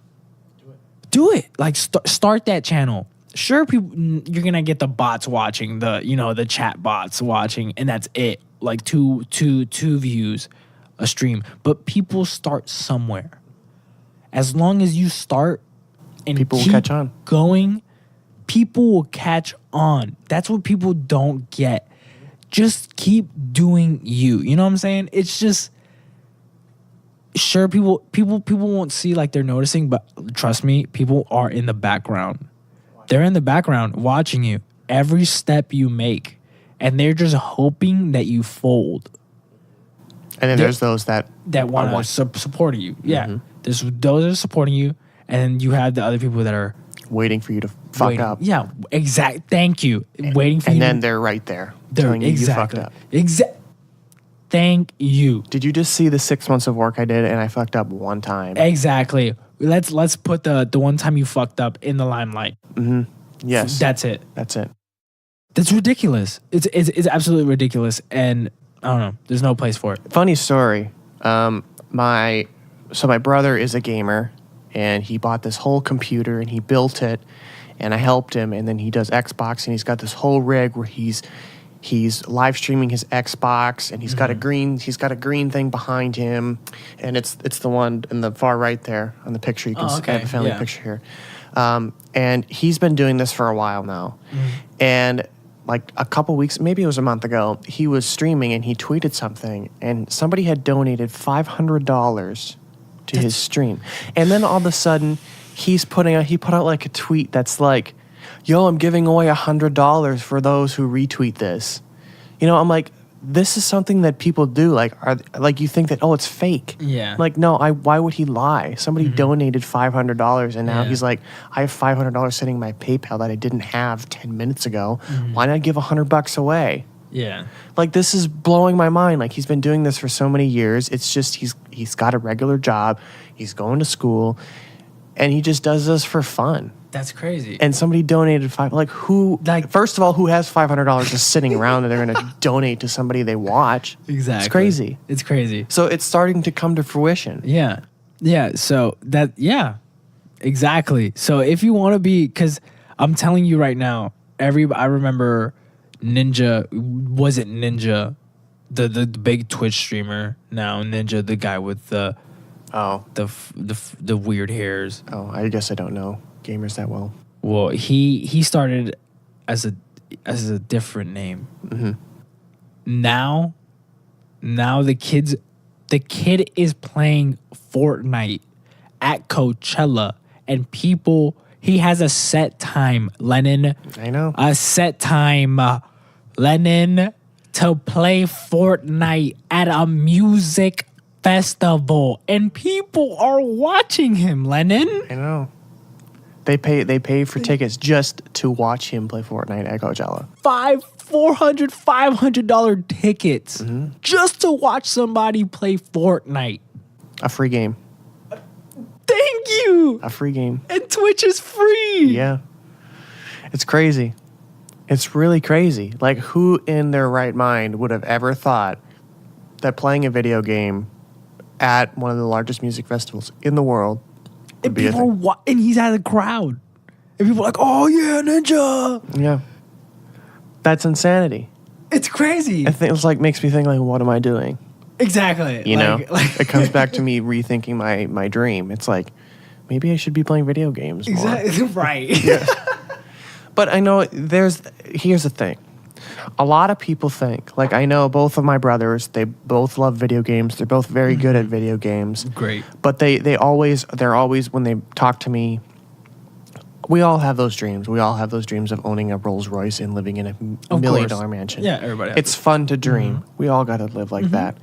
do it. Like start that channel. Sure, you're gonna get the bots watching, the chat bots watching, and that's it. Like two views a stream, but people start somewhere. As long as you start and people will keep catch on. Going, people will catch on. That's what people don't get. Just keep doing you. You know what I'm saying? It's just, sure, people won't see like they're noticing, but trust me, people are in the background. They're in the background watching you every step you make, and they're just hoping that you fold. And then there's those that want to support you. Yeah. Mm-hmm. There's those that are supporting you, and then you have the other people that are waiting for you to fuck up. Yeah, exact. Thank you. Waiting for you. And then they're right there telling you fucked up. Thank you. Did you just see the 6 months of work I did and I fucked up one time? Exactly. Let's put the one time you fucked up in the limelight. Mm-hmm. Yes. That's it. That's ridiculous. It's absolutely ridiculous, and I don't know. There's no place for it. Funny story. My brother is a gamer, and he bought this whole computer and he built it, and I helped him. And then he does Xbox, and he's got this whole rig where he's live streaming his Xbox, and he's got a green thing behind him, and it's the one in the far right there on the picture. You can see I have a family picture here. And he's been doing this for a while now, and like a couple weeks, maybe it was a month ago, he was streaming and he tweeted something, and somebody had donated $500 to his stream. And then all of a sudden, he put out like a tweet that's like, yo, I'm giving away $100 for those who retweet this. You know, I'm like, this is something that people do. Like you think that, oh, it's fake. Yeah. Like, no, why would he lie? Somebody donated $500 and now Yeah. he's like, I have $500 sitting in my PayPal that I didn't have 10 minutes ago. Why not give $100 away? Yeah. Like, this is blowing my mind. Like, he's been doing this for so many years. It's just he's got a regular job. He's going to school. And he just does this for fun. That's crazy. And somebody donated who, first of all, who has $500 just sitting around that they're going to donate to somebody they watch? Exactly. It's crazy. It's crazy. So it's starting to come to fruition. Yeah. Yeah. So exactly. So if you want to be, because I'm telling you right now, I remember Ninja, was it Ninja, the big Twitch streamer now, Ninja, the guy with the weird hairs. Oh, I guess I don't know gamers that well. Well, he started as a different name. Mm-hmm. Now the kid is playing Fortnite at Coachella, and he has a set time, Lennon. I know. A set time, Lennon, to play Fortnite at a music festival, and people are watching him, Lennon. I know. They pay for tickets just to watch him play Fortnite at Coachella. $500 tickets just to watch somebody play Fortnite. A free game. Thank you. A free game. And Twitch is free. Yeah. It's crazy. It's really crazy. Like, who in their right mind would have ever thought that playing a video game at one of the largest music festivals in the world would And be a thing? and he's at a crowd. And people are like, oh yeah, Ninja. Yeah. That's insanity. It's crazy. It's like, makes me think, like, what am I doing? Exactly. You know? It comes back to me rethinking my dream. It's like, maybe I should be playing video games more. Exactly. Right. Yeah. But I know here's the thing. A lot of people think, like, I know both of my brothers, they both love video games. They're both very good at video games. Great. But they're always, when they talk to me, we all have those dreams. We all have those dreams of owning a Rolls Royce and living in a $1 million mansion. Yeah, everybody has It's fun to dream. We all got to live like that.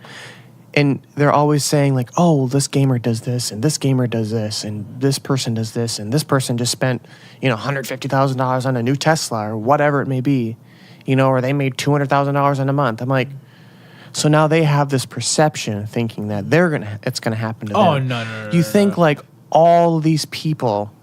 And they're always saying, like, oh, well, this gamer does this, and this gamer does this, and this person does this, and this person just spent, $150,000 on a new Tesla or whatever it may be, or they made $200,000 in a month. I'm like, so now they have this perception thinking that it's gonna happen to them. Oh, no. You think like all these people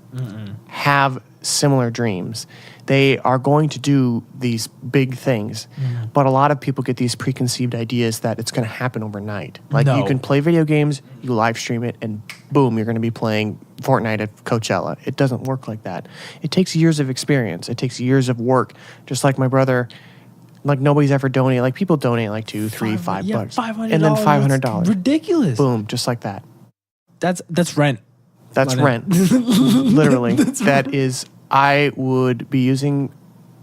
have similar dreams. They are going to do these big things. But a lot of people get these preconceived ideas that it's going to happen overnight. Like, you can play video games, you live stream it, and boom, you're going to be playing Fortnite at Coachella. It doesn't work like that. It takes years of experience. It takes years of work. Just like my brother, like, nobody's ever donated. Like, people donate like $2, $3, $5 bucks. $500. And then $500. That's ridiculous. Boom, just like that. That's rent. That's rent. Literally. That is, I would be using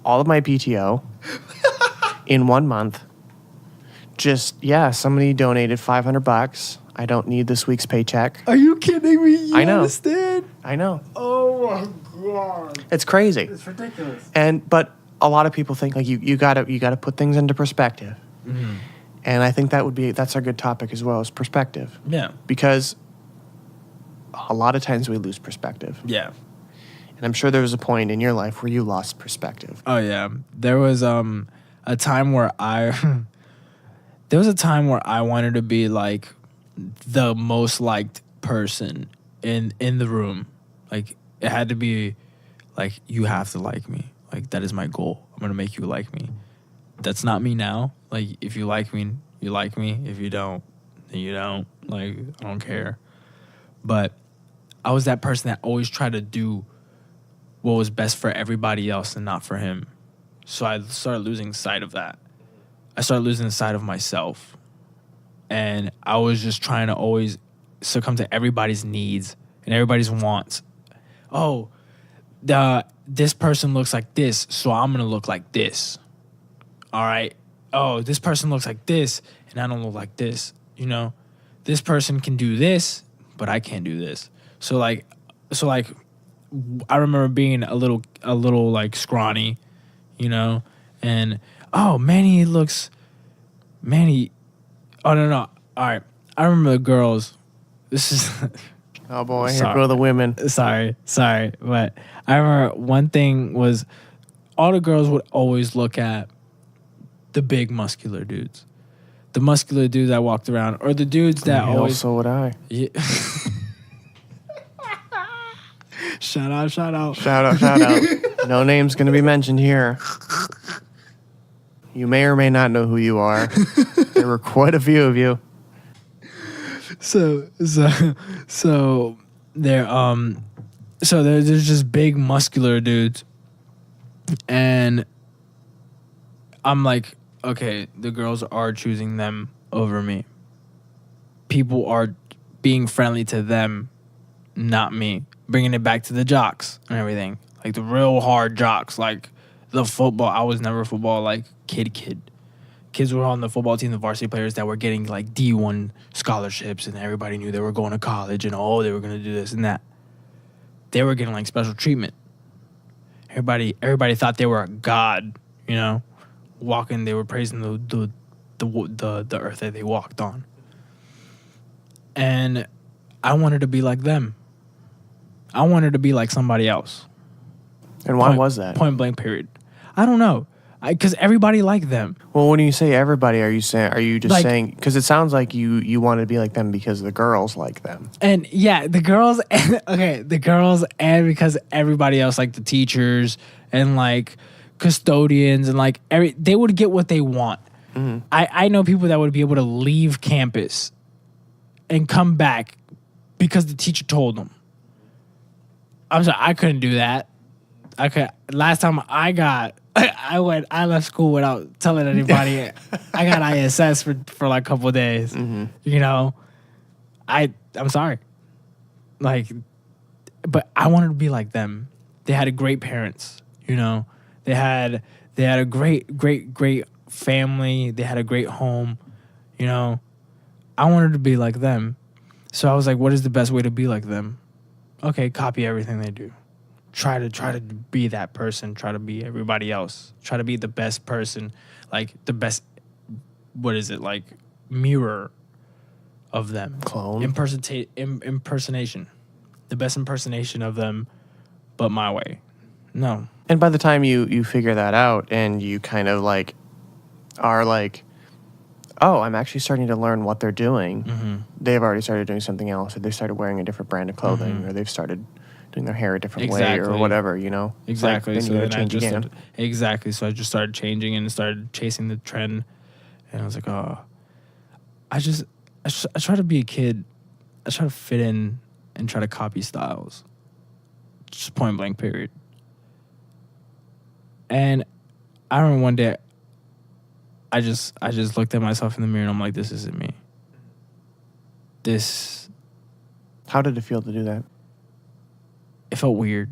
all of my PTO in 1 month. Just, somebody donated $500. I don't need this week's paycheck. Are you kidding me? I know. Understand? I know. Oh my God. It's crazy. It's ridiculous. But a lot of people think, like, you gotta put things into perspective. And I think that's a good topic as well, is perspective. Yeah. Because a lot of times we lose perspective. Yeah. And I'm sure there was a point in your life where you lost perspective. Oh yeah. There was a time where I wanted to be like the most liked person in the room. Like, it had to be like, you have to like me. Like, that is my goal. I'm gonna make you like me. That's not me now. Like, if you like me, you like me. If you don't, then you don't. Like, I don't care. But I was that person that always tried to do what was best for everybody else and not for him. So I started losing sight of that. I started losing sight of myself. And I was just trying to always succumb to everybody's needs and everybody's wants. Oh, this person looks like this, so I'm going to look like this. All right? Oh, this person looks like this, and I don't look like this. This person can do this, but I can't do this. So like I remember being a little like scrawny, and oh, Manny looks Manny. Oh no. All right. I remember the girls. This is Oh boy, here Sorry. go the women. sorry, but I remember one thing was all the girls would always look at the big muscular dudes, the muscular dudes that walked around, or the dudes that Hell, always. so would I. Yeah. Shout out. Shout out. No names going to be mentioned here. You may or may not know who you are. There were quite a few of you. So there's just big muscular dudes, and I'm like, okay, the girls are choosing them over me. People are being friendly to them, not me. Bringing it back to the jocks and everything, like the real hard jocks, like the football. I was never football like kid. Kids were on the football team, the varsity players that were getting like D1 scholarships, and everybody knew they were going to college and they were going to do this and that. They were getting like special treatment. Everybody thought they were a god, you know, walking. They were praising the earth that they walked on. And I wanted to be like them. I wanted to be like somebody else. And why was that? Point blank period. I don't know. Because everybody liked them. Well, when you say everybody, are you just Like, saying, because it sounds like you want to be like them because the girls like them. And yeah, the girls, and because everybody else, like the teachers and like custodians and like they would get what they want. Mm-hmm. I know people that would be able to leave campus and come back because the teacher told them. I'm sorry, I couldn't do that. Last time I left school without telling anybody. I got ISS for like a couple of days. Mm-hmm. You know, I'm sorry. Like, but I wanted to be like them. They had great parents. You know, they had a great family. They had a great home. You know, I wanted to be like them. So I was like, what is the best way to be like them? Okay, copy everything they do. Try to be that person. Try to be everybody else. Try to be the best person, like the best. What is it like? Mirror of them. Clone. Impersonation. The best impersonation of them, but my way. No. And by the time you figure that out and you kind of like are like, oh, I'm actually starting to learn what they're doing. Mm-hmm. They've already started doing something else, or they started wearing a different brand of clothing, or they've started doing their hair a different way or whatever, you know? Exactly. Like, then you gotta change again. Exactly. So I just started changing and started chasing the trend. And I was like, oh, I try to be a kid. I try to fit in and try to copy styles. Just point blank period. And I remember one day I just looked at myself in the mirror and I'm like, this isn't me. How did it feel to do that? It felt weird.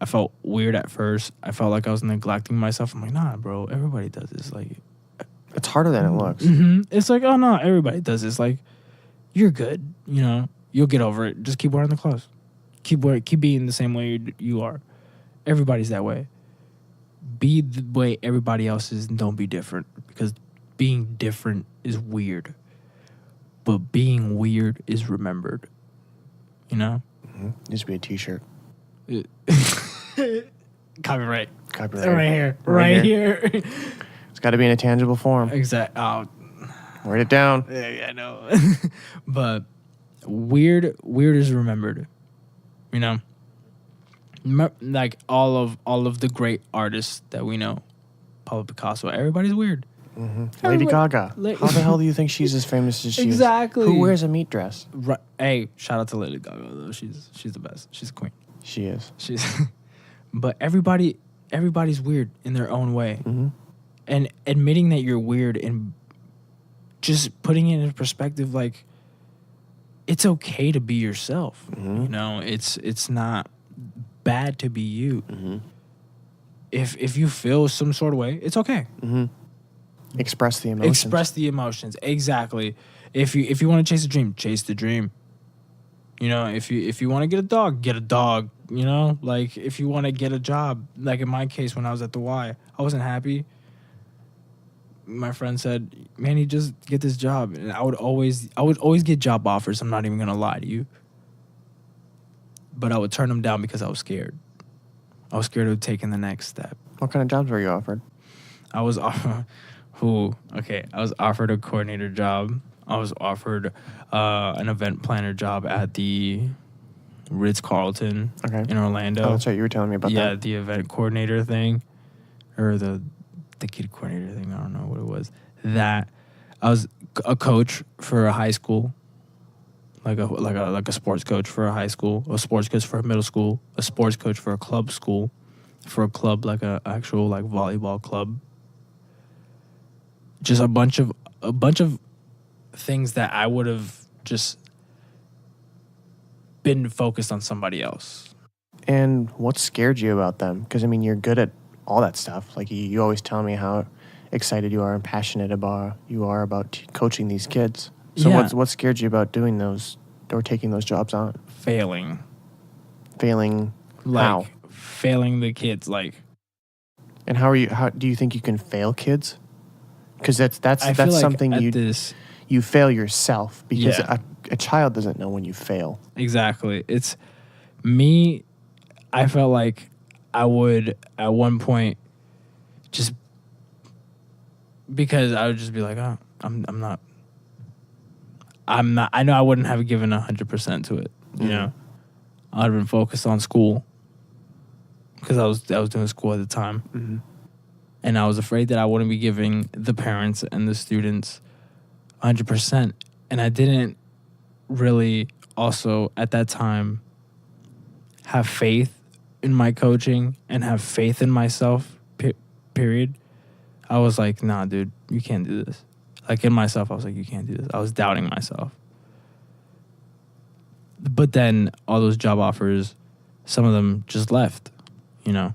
I felt weird at first. I felt like I was neglecting myself. I'm like, nah, bro, everybody does this. Like, it's harder than it looks. Mm-hmm. It's like, oh no, everybody does this. Like, you're good. You know, you'll get over it. Just keep wearing the clothes. Keep being the same way you are. Everybody's that way. Be the way everybody else is and don't be different, because being different is weird. But being weird is remembered. You know? Mm-hmm. Needs to be a t-shirt. Copyright. Right here. It's got to be in a tangible form. Exactly. Oh. Write it down. Yeah, I know. But weird is remembered. You know? Like all of the great artists that we know, Pablo Picasso, everybody's weird. Mm-hmm. Lady Gaga. How the hell do you think she's as famous as she exactly. is? Who wears a meat dress? Right. Hey, shout out to Lady Gaga though. She's the best. She's a queen. She is. But everybody's weird in their own way, mm-hmm. And admitting that you're weird and just putting it in perspective, like it's okay to be yourself. Mm-hmm. You know, it's not bad to be you. Mm-hmm. If you feel some sort of way, it's okay. Mm-hmm. Express the emotions. Exactly. If you want to chase a dream, chase the dream. You know, if you want to get a dog, get a dog. You know, like if you want to get a job, like in my case when I was at the Y, I wasn't happy. my friend said, Manny, just get this job. And I would always get job offers. I'm not even going to lie to you. But I would turn them down because I was scared. I was scared of taking the next step. What kind of jobs were you offered? I was offered a coordinator job. I was offered an event planner job at the Ritz-Carlton in Orlando. Oh, that's right. You were telling me about that. Yeah, the event coordinator thing. Or the kid coordinator thing. I don't know what it was. That I was a coach for a high school. Like a sports coach for a high school, a sports coach for a middle school, a sports coach for a club school, for a club like a actual like volleyball club. Just a bunch of things that I would have just been focused on somebody else. And what scared you about them? Because, I mean, you're good at all that stuff. Like, you always tell me how excited you are and passionate you are about coaching these kids. So what scared you about doing those or taking those jobs on? Failing. Like, how? Failing the kids, like. And how do you think you can fail kids? Because that's like something you fail yourself, because a child doesn't know when you fail. Exactly. It's me. I felt like I would at one point just because I would just be like, oh, I'm not. I know I wouldn't have given 100% to it. You know, I'd have been focused on school because I was doing school at the time, and I was afraid that I wouldn't be giving the parents and the students 100%, and I didn't really also at that time have faith in my coaching and have faith in myself. Period. I was like, nah, dude, you can't do this. Like, in myself, I was like, you can't do this. I was doubting myself. But then all those job offers, some of them just left, you know.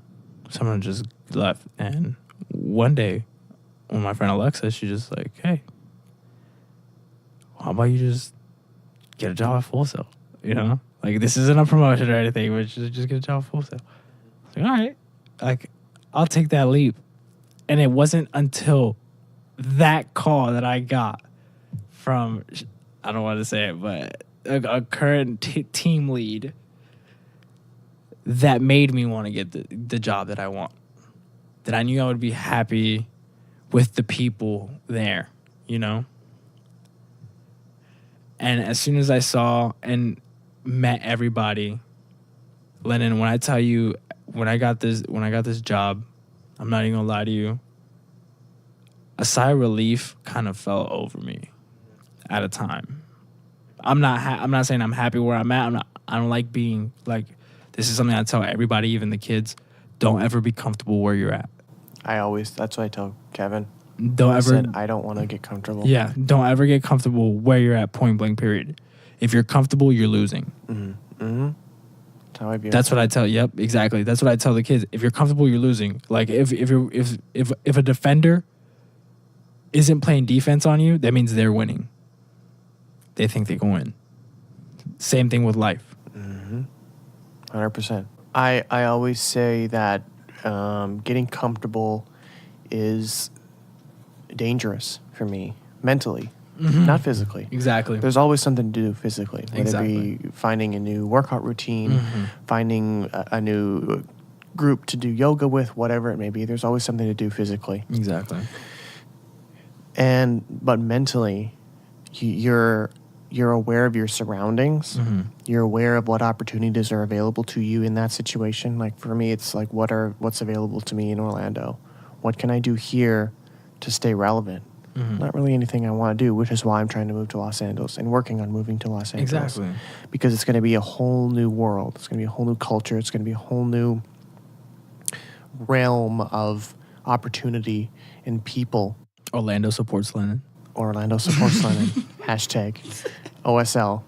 Some of them just left. And one day, when my friend Alexa, she just like, hey, how about you just get a job at Full Sail, you know? Like, this isn't a promotion or anything, but just get a job at Full Sail. I was like, all right. Like, I'll take that leap. And it wasn't until that call that I got from, I don't want to say it, but a current team lead that made me want to get the job that I want. That I knew I would be happy with the people there, you know? And as soon as I saw and met everybody, Lennon, when I tell you, when I got this job, I'm not even gonna lie to you, a sigh of relief kind of fell over me at a time. I'm not saying I'm happy where I'm at. I don't like being like, this is something I tell everybody, even the kids, don't ever be comfortable where you're at. That's what I tell Kevin. I don't want to get comfortable. Yeah, don't ever get comfortable where you're at, point blank, period. If you're comfortable, you're losing. That's how I view it. That's what I tell. Yep, exactly. That's what I tell the kids. If you're comfortable, you're losing. Like if a defender isn't playing defense on you, that means they're winning. They think they can win. Same thing with life. 100%. I always say that getting comfortable is dangerous for me mentally, not physically. Exactly. There's always something to do physically, whether it be finding a new workout routine, finding a new group to do yoga with, whatever it may be. There's always something to do physically. Exactly. But mentally, you're aware of your surroundings. You're aware of what opportunities are available to you in that situation. Like for me, it's like what's available to me in Orlando. What can I do here to stay relevant? Not really anything I want to do, which is why I'm trying to move to Los Angeles and working on moving to Los Angeles. Exactly. Because it's going to be a whole new world. It's going to be a whole new culture. It's going to be a whole new realm of opportunity and people. Orlando supports Lennon. Orlando supports Lennon. Hashtag OSL.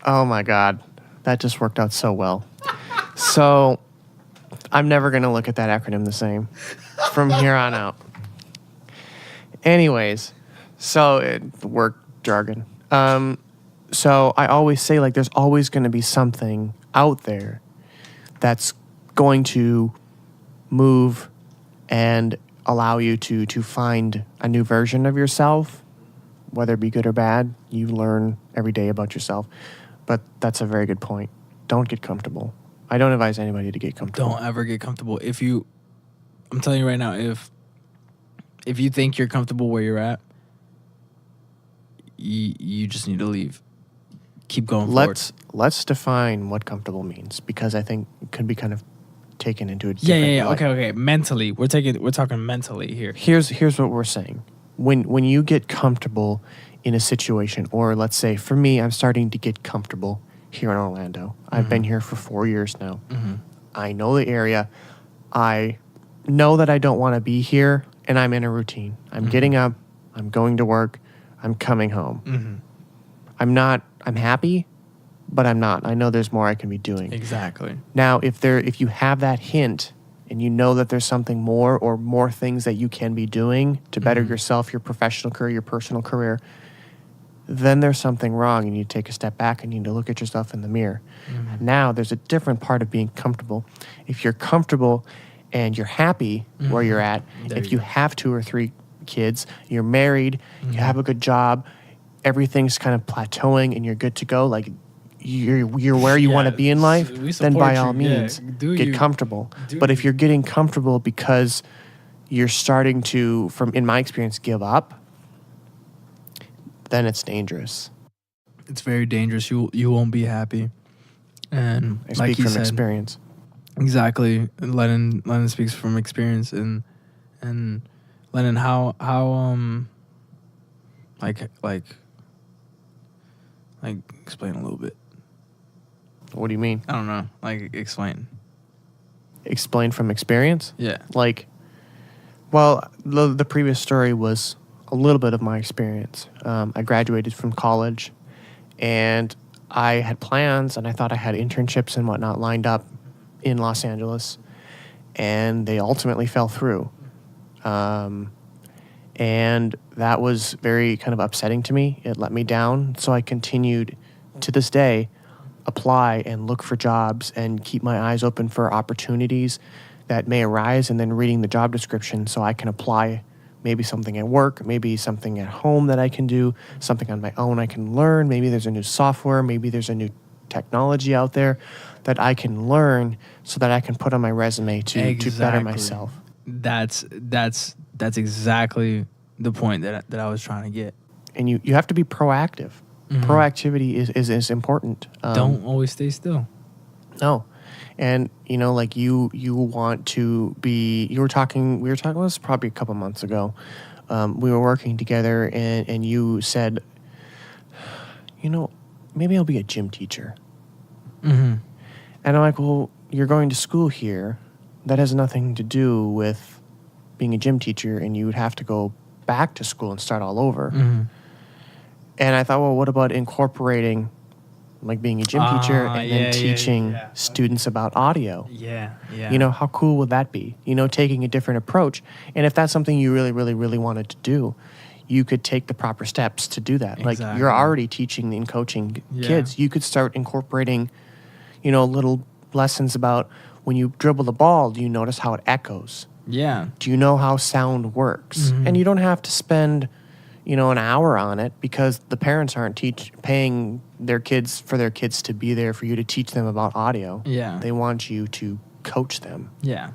Oh my God. That just worked out so well. So I'm never going to look at that acronym the same from here on out. Anyways, so work jargon. So I always say, like, there's always going to be something out there that's going to move and allow you to find a new version of yourself, whether it be good or bad. You learn every day about yourself. But that's a very good point. Don't get comfortable. I don't advise anybody to get comfortable. Don't ever get comfortable. I'm telling you right now, if you think you're comfortable where you're at, you just need to leave. Keep going forward. Let's define what comfortable means, because I think it could be kind of taken into a different light. Okay. Mentally, we're talking mentally here. Here's what we're saying. When you get comfortable in a situation, or let's say for me, I'm starting to get comfortable here in Orlando. I've been here for 4 years now. I know the area. I know that I don't want to be here, and I'm in a routine. I'm getting up, I'm going to work, I'm coming home. I'm happy, but I'm not. I know there's more I can be doing. Exactly. Now, if you have that hint and you know that there's something more or more things that you can be doing to better yourself, your professional career, your personal career, then there's something wrong. You need to take a step back and you need to look at yourself in the mirror. Now, there's a different part of being comfortable. If you're comfortable and you're happy where you're at, if you have 2 or 3 kids, you're married, you have a good job, everything's kind of plateauing and you're good to go, like you're where you want to be in life, then by all means, get comfortable. But if you're getting comfortable because you're starting to, in my experience, give up, then it's dangerous. It's very dangerous. You won't be happy. And I speak from experience. Exactly. Lennon speaks from experience, and Lennon, how like explain a little bit. What do you mean? I don't know. Like, explain. Explain from experience? Yeah. Like, well, the previous story was a little bit of my experience. I graduated from college, and I had plans, and I thought I had internships and whatnot lined up in Los Angeles, and they ultimately fell through. And that was very kind of upsetting to me. It let me down. So I continued to this day, apply and look for jobs and keep my eyes open for opportunities that may arise, and then reading the job description so I can apply maybe something at work, maybe something at home that I can do, something on my own I can learn. Maybe there's a new software, maybe there's a new technology out there that I can learn so that I can put on my resume to better myself. That's exactly the point that I was trying to get. And you have to be proactive. Proactivity is important. Don't always stay still. No. And, like you want to be, we were talking, this was probably a couple months ago. We were working together and you said, maybe I'll be a gym teacher. And I'm like, well, you're going to school here. That has nothing to do with being a gym teacher, and you would have to go back to school and start all over. And I thought, well, what about incorporating, like being a gym teacher and then teaching students about audio? Yeah. How cool would that be? Taking a different approach. And if that's something you really, really, really wanted to do, you could take the proper steps to do that. Exactly. Like, you're already teaching and coaching kids. You could start incorporating, little lessons about when you dribble the ball, do you notice how it echoes? Yeah. Do you know how sound works? And you don't have to spend, an hour on it, because the parents aren't paying their kids to be there for you to teach them about audio. Yeah. They want you to coach them. Yeah.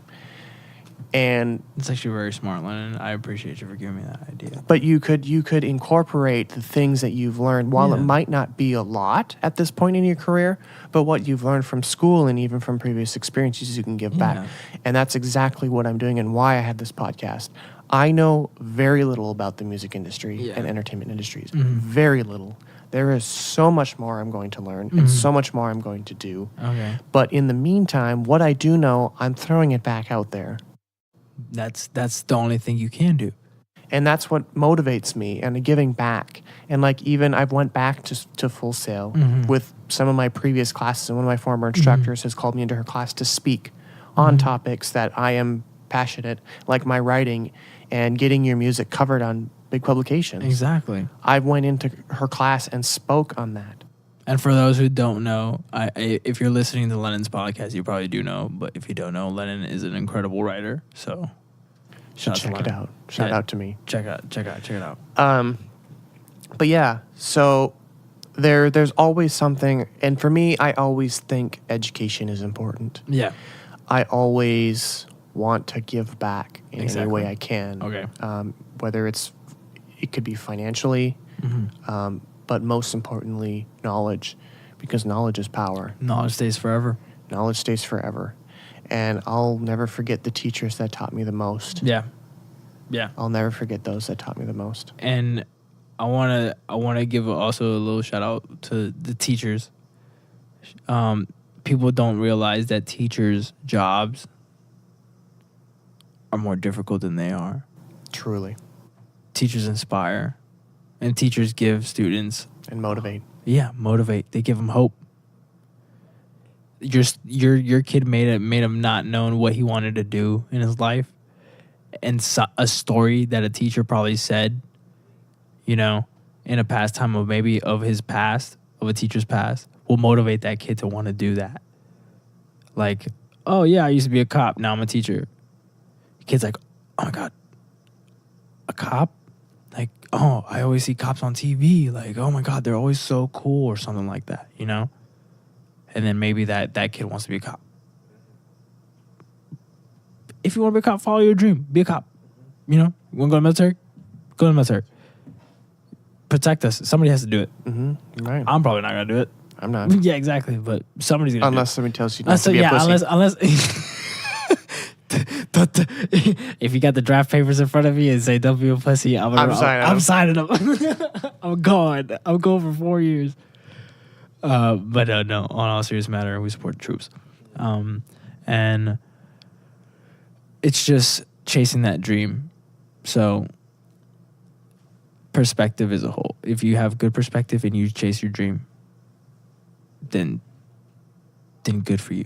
And it's actually very smart, Lennon. I appreciate you for giving me that idea. But you could incorporate the things that you've learned, while it might not be a lot at this point in your career, but what you've learned from school and even from previous experiences, you can give back. And that's exactly what I'm doing and why I had this podcast. I know very little about the music industry and entertainment industries. Very little. There is so much more I'm going to learn and so much more I'm going to do. Okay. But in the meantime, what I do know, I'm throwing it back out there. That's the only thing you can do. And that's what motivates me, and giving back. And like, even I've went back to Full Sail with some of my previous classes, and one of my former instructors has called me into her class to speak on topics that I am passionate, like my writing and getting your music covered on big publications. Exactly. I went into her class and spoke on that. And for those who don't know, if you're listening to Lennon's podcast, you probably do know. But if you don't know, Lennon is an incredible writer. So, Shout out to check it Manny. out. Shout Yeah. out to me. Check it out. But yeah, so there's always something, and for me, I always think education is important. Yeah. I always want to give back in any Exactly. way I can. Okay. Whether it could be financially, but most importantly, knowledge, because knowledge is power. Knowledge stays forever. Knowledge stays forever. And I'll never forget the teachers that taught me the most. Yeah. Yeah. I'll never forget those that taught me the most. And I wanna give also a little shout out to the teachers. People don't realize that teachers' jobs are more difficult than they are. Truly. Teachers inspire, and teachers give students And motivate. motivate. They give them hope. Your kid made him not known what he wanted to do in his life, and a story that a teacher probably said, in a pastime of maybe of his past, of a teacher's past, will motivate that kid to want to do that. Like, oh yeah, I used to be a cop, now I'm a teacher. The kid's like, oh my God, a cop? Like, oh, I always see cops on TV. Like, oh my God, they're always so cool or something like that, And then maybe that kid wants to be a cop. If you want to be a cop, follow your dream. Be a cop. You want to go to the military? Go to the military. Protect us. Somebody has to do it. Mm-hmm. Right. I'm probably not going to do it. I'm not. Yeah, exactly. But somebody's going to do it. Unless somebody tells you not to be a pussy. Unless if you got the draft papers in front of me and say don't be a pussy, I'm signing them. I'm going for 4 years. But no, on all serious matter, we support the troops. And it's just chasing that dream. So perspective as a whole. If you have good perspective and you chase your dream, then good for you.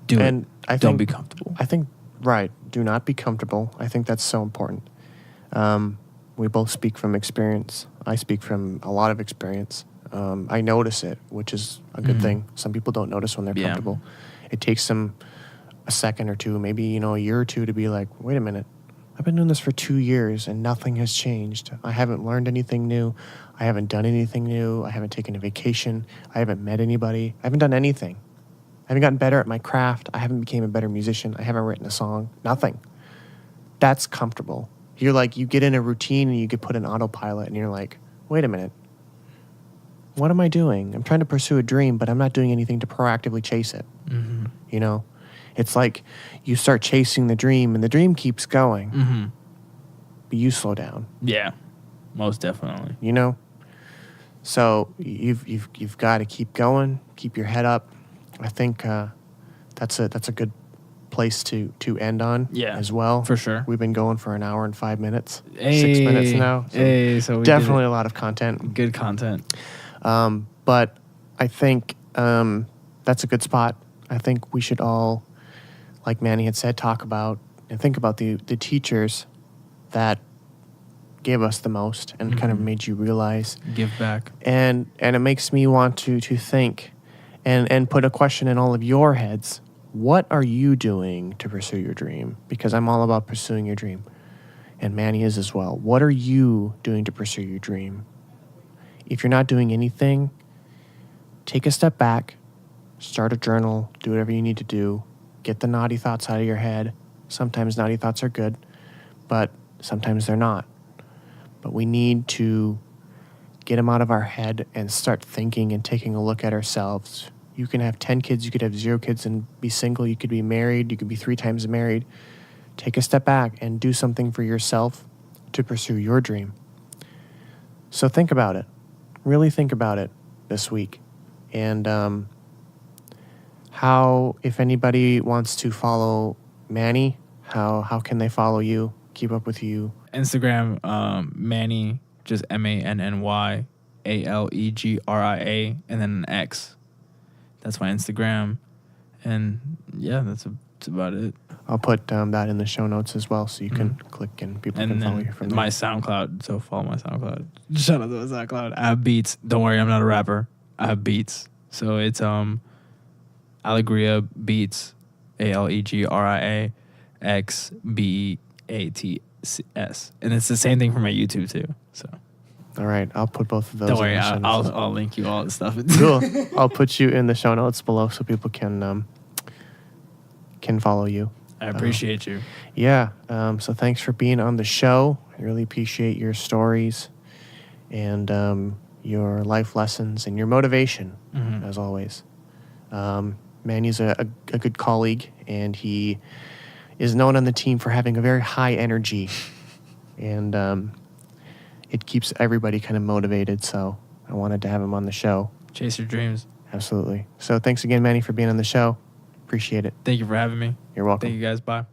Do And it. Don't be comfortable. I think, right. Do not be comfortable. I think that's so important. We both speak from experience. I speak from a lot of experience. I notice it, which is a good thing. Some people don't notice when they're comfortable. It takes them a second or two, maybe, a year or two to be like, wait a minute. I've been doing this for 2 years and nothing has changed. I haven't learned anything new. I haven't done anything new. I haven't taken a vacation. I haven't met anybody. I haven't done anything. I haven't gotten better at my craft. I haven't become a better musician. I haven't written a song. Nothing. That's comfortable. You're like, you get in a routine and you get put in autopilot and you're like, wait a minute. What am I doing? I'm trying to pursue a dream, but I'm not doing anything to proactively chase it. Mm-hmm. It's like you start chasing the dream and the dream keeps going. Mm-hmm. But you slow down. Yeah, most definitely. So you've got to keep going, keep your head up. I think that's a good place to end on. Yeah, as well. For sure. We've been going for an hour and 5 minutes, Hey, 6 minutes now. So we definitely a lot of content. Good content. But I think that's a good spot. I think we should all, like Manny had said, talk about and think about the teachers that gave us the most and kind of made you realize. Give back. And it makes me want to think and put a question in all of your heads. What are you doing to pursue your dream? Because I'm all about pursuing your dream. And Manny is as well. What are you doing to pursue your dream? If you're not doing anything, take a step back, start a journal, do whatever you need to do, get the naughty thoughts out of your head. Sometimes naughty thoughts are good, but sometimes they're not. But we need to get them out of our head and start thinking and taking a look at ourselves. You can have 10 kids, you could have 0 kids and be single, you could be married, you could be 3 times married. Take a step back and do something for yourself to pursue your dream. So think about it. Really think about it this week. And how, if anybody wants to follow Manny, how can they follow you, keep up with you? Instagram, Manny, just MANNY ALEGRIA, and then an X. That's my Instagram. And yeah, that's about it. I'll put that in the show notes as well, so you can click and people can follow you from there. My SoundCloud, so follow my SoundCloud. Shout out to my SoundCloud. I have beats. Don't worry, I'm not a rapper. I have beats. So it's Alegria Beats, ALEGRIA XBEATS. and it's the same thing for my YouTube too. So All right, I'll put both of those. don't worry, in the show notes. I'll link you all the stuff. Cool. I'll put you in the show notes below so people can follow you. I appreciate you. Yeah. So thanks for being on the show. I really appreciate your stories and your life lessons and your motivation, as always. Manny's a good colleague, and he is known on the team for having a very high energy, and it keeps everybody kind of motivated. So I wanted to have him on the show. Chase your dreams. Absolutely. So thanks again, Manny, for being on the show. Appreciate it. Thank you for having me. You're welcome. Thank you guys. Bye.